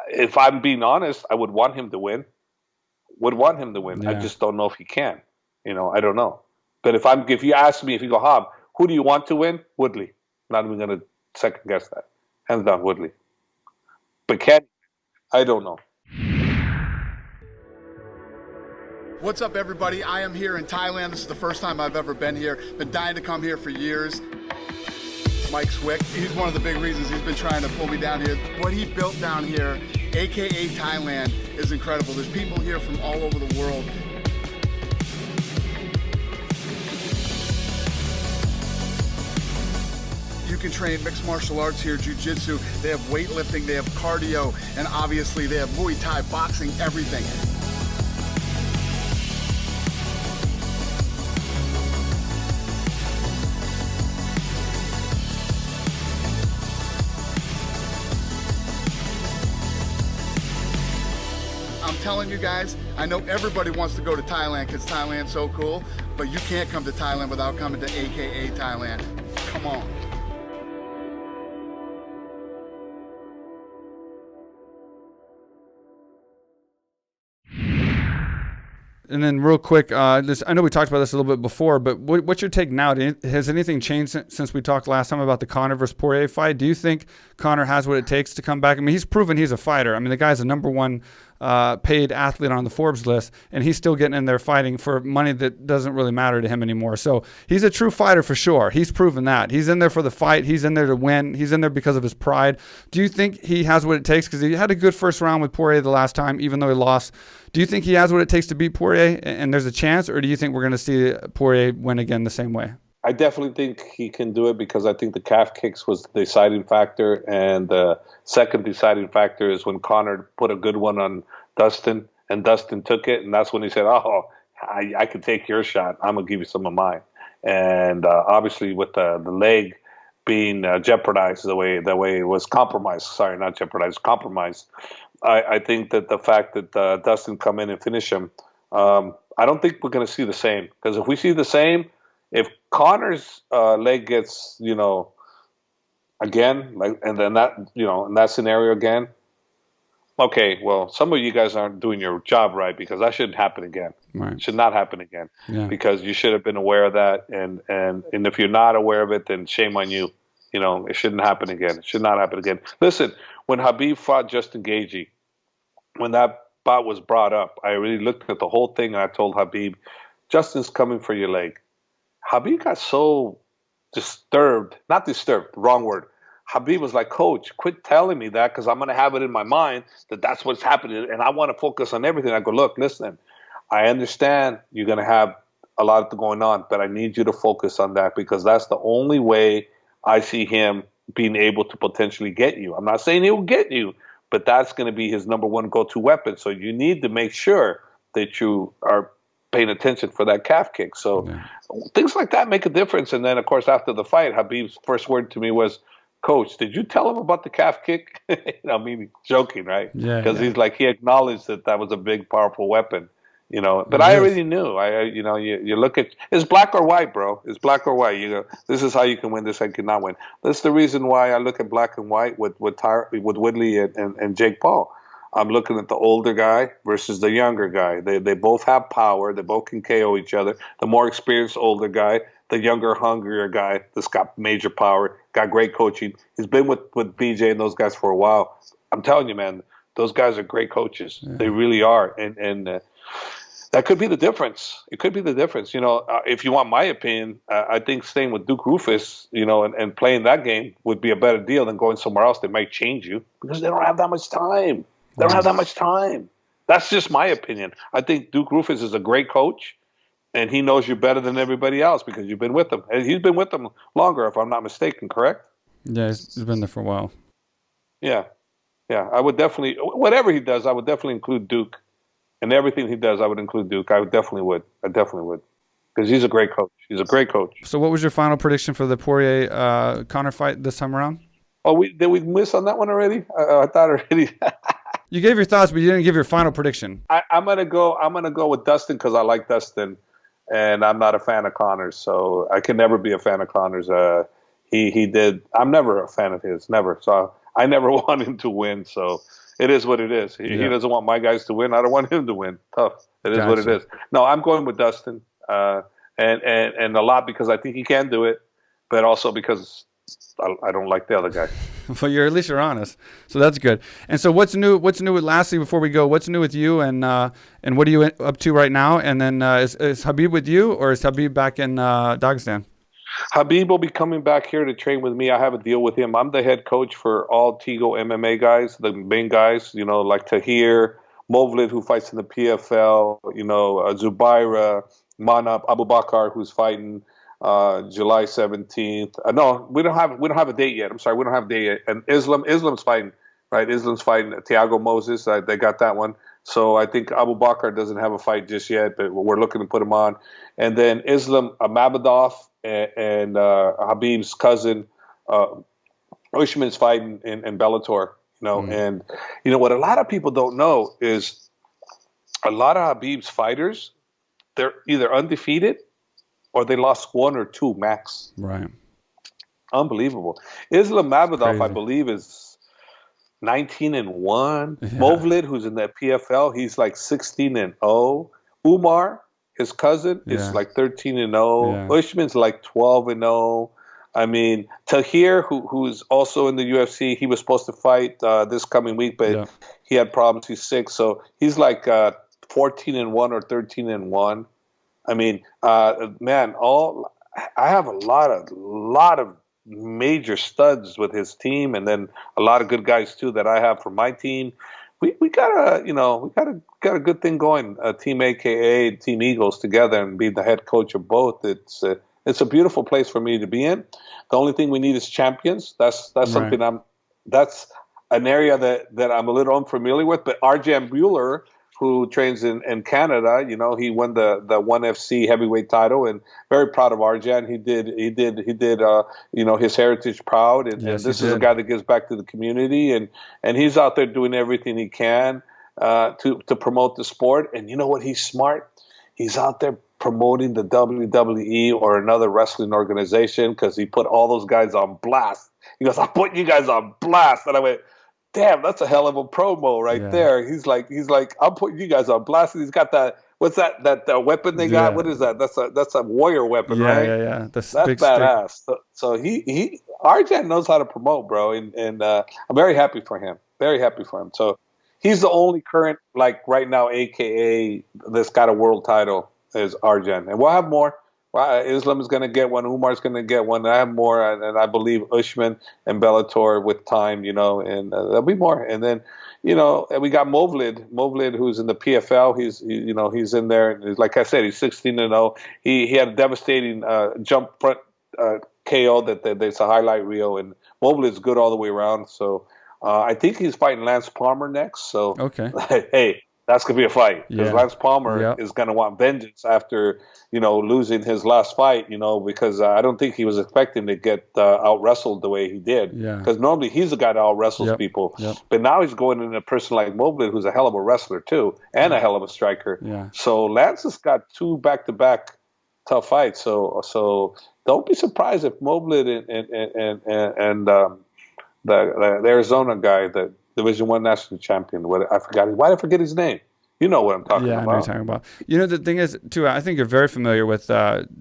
if I'm being honest, I would want him to win. Yeah. I just don't know if he can. I don't know. But if you ask me, if you go, Hob, who do you want to win? Woodley. Not even going to second guess that. Hands down, Woodley. But can I don't know. What's up, everybody? I am here in Thailand. This is the first time I've ever been here. Been dying to come here for years. Mike Swick, he's one of the big reasons he's been trying to pull me down here. What he built down here, AKA Thailand, is incredible. There's people here from all over the world. You can train mixed martial arts here, jiu-jitsu. They have weightlifting, they have cardio, and obviously they have Muay Thai, boxing, everything. I'm telling you guys, I know everybody wants to go to Thailand because Thailand's so cool, but you can't come to Thailand without coming to AKA Thailand. Come on. And then real quick, I know we talked about this a little bit before, but what's your take now? Has anything changed since we talked last time about the Conor versus Poirier fight? Do you think Conor has what it takes to come back? I mean, he's proven he's a fighter. I mean, the guy's the #1 paid athlete on the Forbes list, and he's still getting in there fighting for money that doesn't really matter to him anymore. So he's a true fighter for sure. He's proven that. He's in there for the fight. He's in there to win. He's in there because of his pride. Do you think he has what it takes? Because he had a good first round with Poirier the last time, even though he lost. Do you think he has what it takes to beat Poirier and there's a chance, or do you think we're going to see Poirier win again the same way? I definitely think he can do it because I think the calf kicks was the deciding factor, and the second deciding factor is when Conor put a good one on Dustin, and Dustin took it, and that's when he said, "Oh, I can take your shot. I'm gonna give you some of mine." And obviously, with the leg being jeopardized the way it was compromised. Sorry, not jeopardized, compromised. I think that the fact that Dustin come in and finish him, I don't think we're going to see the same. Because if we see the same, if Conor's leg gets, again, and then that, in that scenario again, okay, well, some of you guys aren't doing your job right because that shouldn't happen again. Right. It should not happen again because you should have been aware of that. And if you're not aware of it, then shame on you. It shouldn't happen again. It should not happen again. Listen, when Khabib fought Justin Gaethje, when that bout was brought up, I really looked at the whole thing and I told Khabib, Justin's coming for your leg. Khabib got so not disturbed, wrong word. Khabib was like, Coach, quit telling me that because I'm going to have it in my mind that that's what's happening and I want to focus on everything. I go, look, listen, I understand you're going to have a lot going on, but I need you to focus on that because that's the only way I see him being able to potentially get you. I'm not saying he'll get you, but that's going to be his #1 go-to weapon. So you need to make sure that you are paying attention for that calf kick. So things like that make a difference. And then, of course, after the fight, Khabib's first word to me was, Coach, did you tell him about the calf kick? Joking, right? Because he's like, he acknowledged that was a big, powerful weapon. But I already knew. You look at it's black or white, bro. It's black or white. This is how you can win. This I cannot win. That's the reason why I look at black and white with Woodley and Jake Paul. I'm looking at the older guy versus the younger guy. They both have power. They both can KO each other. The more experienced older guy, the younger, hungrier guy that's got major power, got great coaching. He's been with BJ and those guys for a while. I'm telling you, man, those guys are great coaches. Yeah. They really are, and that could be the difference. It could be the difference. If you want my opinion, I think staying with Duke Roufus, and playing that game would be a better deal than going somewhere else that might change you because they don't have that much time. They don't have that much time. That's just my opinion. I think Duke Roufus is a great coach, and he knows you better than everybody else because you've been with him. And he's been with them longer, if I'm not mistaken, correct? Yeah, he's been there for a while. Yeah. Yeah. I would definitely, whatever he does, I would definitely include Duke. And everything he does, I would include Duke. I definitely would. Because he's a great coach. He's a great coach. So what was your final prediction for the Poirier Conor fight this time around? Oh, did we miss on that one already? I thought already. You gave your thoughts, but you didn't give your final prediction. I'm gonna go with Dustin because I like Dustin, and I'm not a fan of Conor's, so I can never be a fan of Conor's. He did. I'm never a fan of his, never. So I never want him to win. So it is what it is. He doesn't want my guys to win. I don't want him to win. Tough. It is what it is. No, I'm going with Dustin, and a lot because I think he can do it, but also because I don't like the other guy. But at least you're honest, so that's good. And so what's new? Lastly, before we go, what's new with you, and what are you up to right now? And then is Khabib with you, or is Khabib back in Dagestan? Khabib will be coming back here to train with me. I have a deal with him. I'm the head coach for all Tigo MMA guys, the main guys, like Tahir, Movlid, who fights in the PFL, Zubaira, Manap, Abu Bakar, who's fighting July 17th. No, we don't have a date yet. I'm sorry, we don't have a date yet. And Islam's fighting, right? Islam's fighting Thiago Moses. They got that one. So I think Abu Bakar doesn't have a fight just yet, but we're looking to put him on. And then Islam Mabadov and Habib's cousin Usman's fighting in Bellator. And what a lot of people don't know is a lot of Habib's fighters, they're either undefeated or they lost one or two max. Right. Unbelievable. Islam Mabadov, I believe, is 19-1. Yeah. Movlid, who's in the PFL, he's like 16-0. Umar, his cousin, is like 13-0. Yeah. Usman's like 12-0. I mean, Tahir, who's also in the UFC, he was supposed to fight this coming week, but he had problems. He's sick, so he's like 14-1 or 13-1. I mean, man, I have a lot of major studs with his team, and then a lot of good guys too that I have for my team. We got a good thing going. Team AKA, Team Eagles together, and be the head coach of both. It's a beautiful place for me to be in. The only thing we need is champions. That's something that's an area that I'm a little unfamiliar with. But Arjan Bueller, who trains in Canada, he won the 1FC heavyweight title, and very proud of Arjan. He did his heritage proud, and this is a guy that gives back to the community, and he's out there doing everything he can to promote the sport. And you know what? He's smart. He's out there promoting the WWE or another wrestling organization because he put all those guys on blast. He goes, "I'm putting you guys on blast," and I went, damn, that's a hell of a promo right there. He's like, I'm putting you guys on blast. And he's got that. What's that weapon they got? What is that? That's a warrior weapon, right? Yeah. That's badass. So he Arjan knows how to promote, bro, and I'm very happy for him. Very happy for him. So he's the only current, like right now, AKA that's got a world title is Arjan, and we'll have more. Islam is going to get one. Umar's going to get one. I have more, and I believe Usman and Bellator with time, and there'll be more. And then, and we got Movlid, who's in the PFL. He's in there. And like I said, he's 16-0. He had a devastating jump front KO that's a highlight reel, and Movlid's good all the way around. So I think he's fighting Lance Palmer next. So okay, hey. That's going to be a fight because Lance Palmer is going to want vengeance after, losing his last fight, because I don't think he was expecting to get out-wrestled the way he did. Because normally he's the guy that out-wrestles people. But now he's going in a person like Movlid, who's a hell of a wrestler too, and a hell of a striker. So Lance has got two back-to-back tough fights. So don't be surprised if Movlid and the Arizona guy, the Division I national champion. Why did I forget his name? You know what I'm talking about. Yeah, I know what you're talking about. The thing is, too, I think you're very familiar with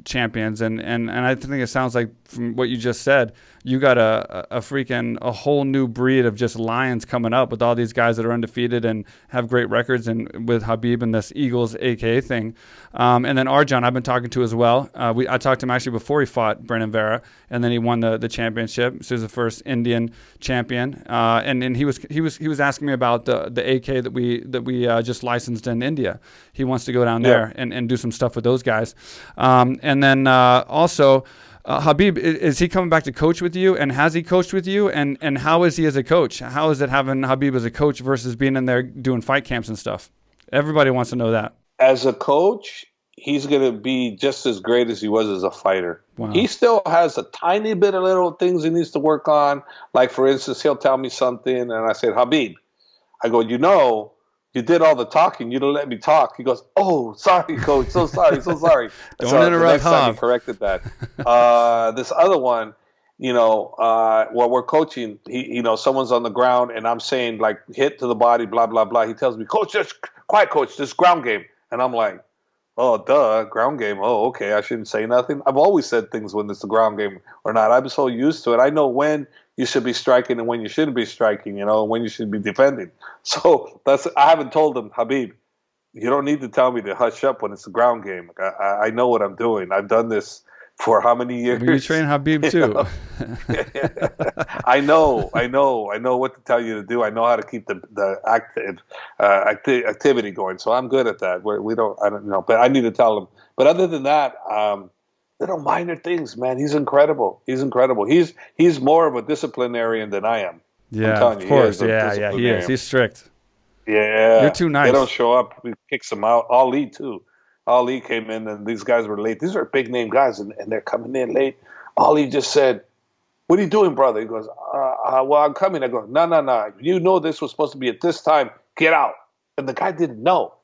champions, and I think it sounds like from what you just said, you got a whole new breed of just lions coming up with all these guys that are undefeated and have great records, and with Khabib and this Eagles AKA thing. And then Arjan, I've been talking to as well. I talked to him actually before he fought Brendan Vera, and then he won the championship. So he's the first Indian champion. And he was asking me about the AK that we just licensed in India. He wants to go down there and do some stuff with those guys. And then also Khabib, is he coming back to coach with you, and has he coached with you, and how is he as a coach? How is it having Khabib as a coach versus being in there doing fight camps and stuff? Everybody wants to know that. As a coach, he's going to be just as great as he was as a fighter. Wow. He still has a tiny bit of little things he needs to work on. Like, for instance, he'll tell me something, and I said, Khabib, I go, you did all the talking. You didn't let me talk. He goes, oh, sorry, coach. So sorry. Don't interrupt, Time he corrected that. This other one, while we're coaching, someone's on the ground, and I'm saying, like, hit to the body, blah, blah, blah. He tells me, coach, just quiet, coach, this ground game. And I'm like, oh, duh, ground game. Oh, okay, I shouldn't say nothing. I've always said things when it's a ground game or not. I'm so used to it. I know when you should be striking and when you shouldn't be striking, when you should be defending. So I haven't told him, Khabib, you don't need to tell me to hush up when it's a ground game. I know what I'm doing. I've done this for how many years? You train Khabib too. I know what to tell you to do. I know how to keep the activity going. So I'm good at that. I don't know, but I need to tell him. But other than that, little minor things, man. He's incredible. He's more of a disciplinarian than I am. Yeah, of course. Yeah, he is. He's strict. Yeah. You're too nice. They don't show up. He kicks them out. Ali, too. Ali came in, and these guys were late. These are big-name guys, and they're coming in late. Ali just said, what are you doing, brother? He goes, well, I'm coming. I go, no. You know this was supposed to be at this time. Get out. And the guy didn't know.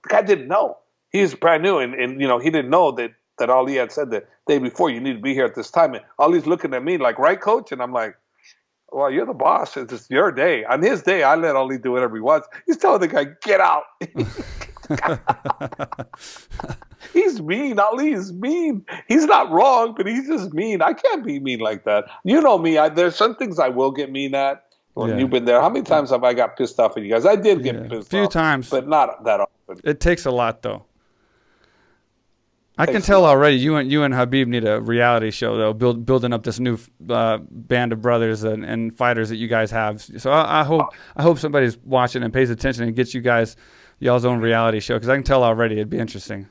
He's brand new, and he didn't know that Ali had said the day before, you need to be here at this time. And Ali's looking at me like, right, coach? And I'm like, well, you're the boss. It's just your day. On his day, I let Ali do whatever he wants. He's telling the guy, get out. He's mean. Ali is mean. He's not wrong, but he's just mean. I can't be mean like that. You know me. There's some things I will get mean at. When you've been there, how many times have I got pissed off at you guys? I did get pissed off. A few times. But not that often. It takes a lot, though. I can tell already you and Khabib need a reality show, though, building up this new band of brothers and fighters that you guys have. So I hope somebody's watching and pays attention and gets y'all's own reality show, because I can tell already it'd be interesting.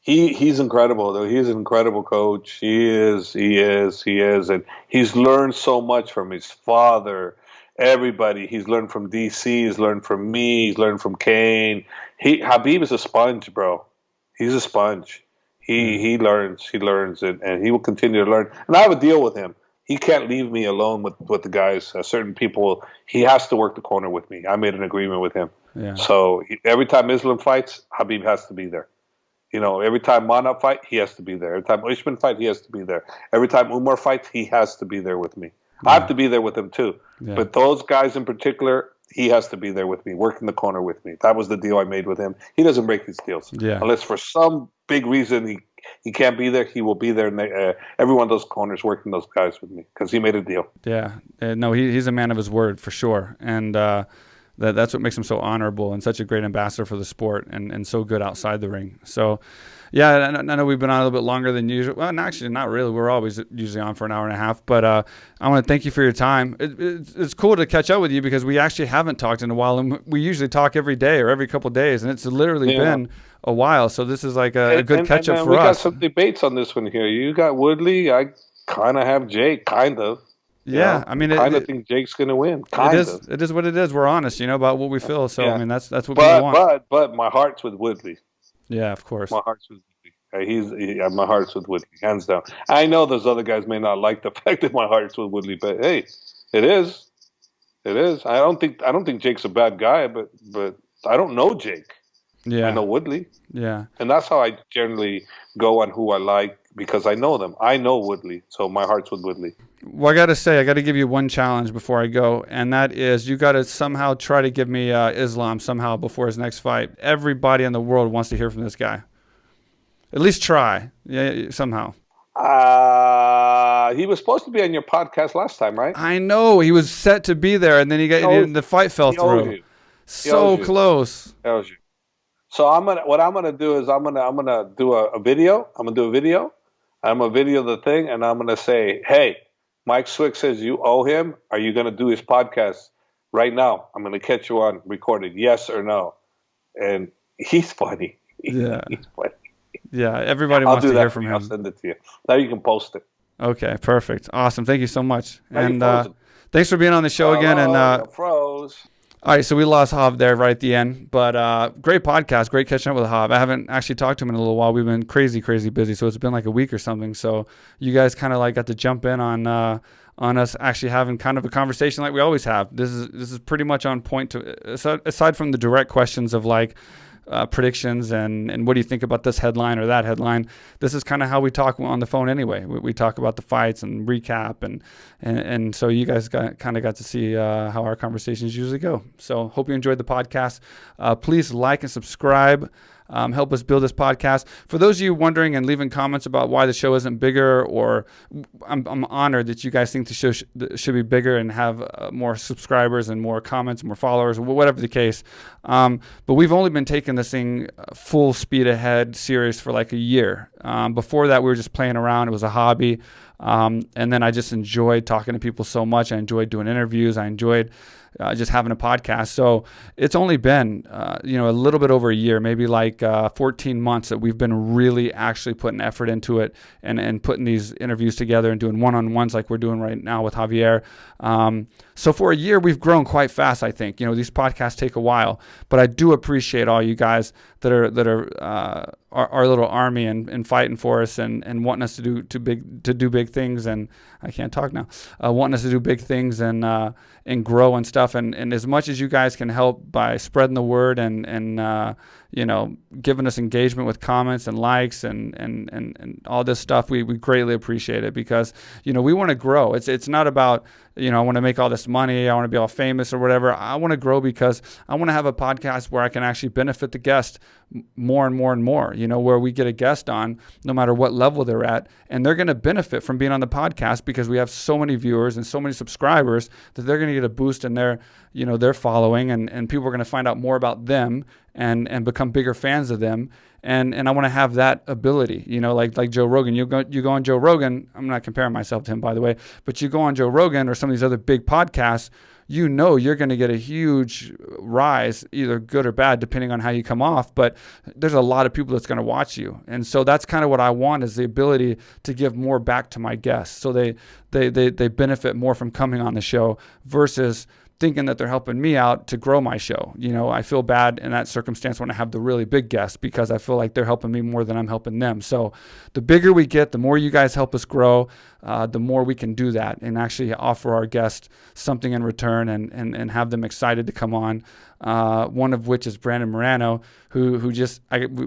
He's incredible, though. He's an incredible coach. He is. And he's learned so much from his father, everybody. He's learned from DC. He's learned from me. He's learned from Kane. Khabib is a sponge, bro. He's a sponge. He learns, and he will continue to learn. And I have a deal with him. He can't leave me alone with the guys. Certain people, he has to work the corner with me. I made an agreement with him. Yeah. So every time Islam fights, Khabib has to be there. Every time Mana fight, he has to be there. Every time Usman fight, he has to be there. Every time Umar fights, he has to be there with me. Yeah. I have to be there with him too. Yeah. But those guys in particular, he has to be there with me, working the corner with me. That was the deal I made with him. He doesn't break these deals. Yeah. Unless for some big reason he can't be there, he will be there. Every one of those corners working those guys with me, because he made a deal. Yeah. No, he's a man of his word for sure. And that's what makes him so honorable and such a great ambassador for the sport, and so good outside the ring. So, yeah, I know we've been on a little bit longer than usual. Well, actually, not really. We're always usually on for an hour and a half. But I want to thank you for your time. It's cool to catch up with you, because we actually haven't talked in a while. And we usually talk every day or every couple of days. And it's literally been a while. So this is like a good catch-up for us. We got some debates on this one here. You got Woodley. I kind of have Jake, kind of. Yeah, I mean, I think Jake's going to win. It is what it is. We're honest, about what we feel. So I mean, that's what we want. But my heart's with Woodley. Yeah, of course. My heart's with Woodley. My heart's with Woodley, hands down. I know those other guys may not like the fact that my heart's with Woodley, but hey, it is. I don't think Jake's a bad guy, but I don't know Jake. Yeah, I know Woodley. Yeah, and that's how I generally go on who I like, because I know them. I know Woodley, so my heart's with Woodley. Well, I got to give you one challenge before I go, and that is you got to somehow try to give me Islam somehow before his next fight. Everybody in the world wants to hear from this guy. At least try, somehow. He was supposed to be on your podcast last time, right? I know. He was set to be there, and then the fight fell through. So close. Tells you. So what I'm gonna do is I'm gonna do a video. I'm gonna do a video. I'm gonna video the thing, and I'm gonna say, hey, Mike Swick says you owe him. Are you going to do his podcast right now? I'm going to catch you on recorded, yes or no. And he's funny. Yeah. He's funny. Yeah, everybody wants to hear from him. I'll send it to you. Now you can post it. Okay, perfect. Awesome. Thank you so much. Now you And frozen. thanks for being on the show again. And Hello, froze. all right, so we lost Jav there right at the end, but great podcast, great catching up with Jav. I haven't actually talked to him in a little while. We've been crazy busy, so it's been like a week or something. So you guys kind of like got to jump in on us actually having kind of a conversation like we always have. This is pretty much on point to aside from the direct questions of like predictions and what do you think about this headline or that headline. This is kind of how we talk on the phone anyway. We talk about the fights and recap and so you guys got to see how our conversations usually go. So hope you enjoyed the podcast. Please like and subscribe. Help us build this podcast. For those of you wondering and leaving comments about why the show isn't bigger, or I'm honored that you guys think the show should be bigger and have more subscribers and more comments, more followers, whatever the case. But we've only been taking this thing full speed ahead serious for like a year. Before that, we were just playing around. It was a hobby. And then I just enjoyed talking to people so much. I enjoyed doing interviews. I enjoyed just having a podcast. So it's only been, a little bit over a year, maybe like 14 months that we've been really actually putting effort into it and putting these interviews together and doing one-on-ones like we're doing right now with Javier. So for a year, we've grown quite fast, I think. These podcasts take a while, but I do appreciate all you guys that are our little army and fighting for us and wanting us to do big things. And I can't talk now. Wanting us to do big things and grow and stuff. And as much as you guys can help by spreading the word and giving us engagement with comments and likes and all this stuff, we greatly appreciate it because, we want to grow. It's not about, I want to make all this money. I want to be all famous or whatever. I want to grow because I want to have a podcast where I can actually benefit the guest more and more and more, where we get a guest on no matter what level they're at, and they're going to benefit from being on the podcast because we have so many viewers and so many subscribers that they're going to get a boost in their following and people are going to find out more about them and become bigger fans of them. And I want to have that ability, like Joe Rogan. You go on Joe Rogan. I'm not comparing myself to him, by the way, but you go on Joe Rogan or some of these other big podcasts, you're going to get a huge rise, either good or bad, depending on how you come off. But there's a lot of people that's going to watch you. And so that's kind of what I want, is the ability to give more back to my guests. So they benefit more from coming on the show versus thinking that they're helping me out to grow my show. I feel bad in that circumstance when I have the really big guests because I feel like they're helping me more than I'm helping them. So the bigger we get, the more you guys help us grow, the more we can do that and actually offer our guests something in return and have them excited to come on. One of which is Brandon Moreno, who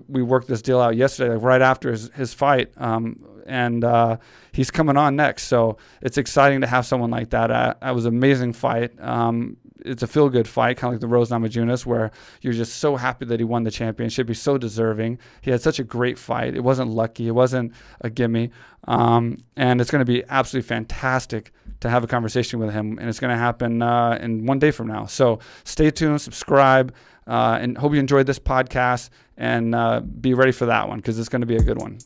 we worked this deal out yesterday, like right after his fight. And he's coming on next. So it's exciting to have someone like that. It was an amazing fight. It's a feel-good fight, kind of like the Rose Namajunas, where you're just so happy that he won the championship. He's so deserving. He had such a great fight. It wasn't lucky. It wasn't a gimme. And it's going to be absolutely fantastic to have a conversation with him. And it's going to happen in 1 day from now. So stay tuned, subscribe, and hope you enjoyed this podcast. And be ready for that one because it's going to be a good one.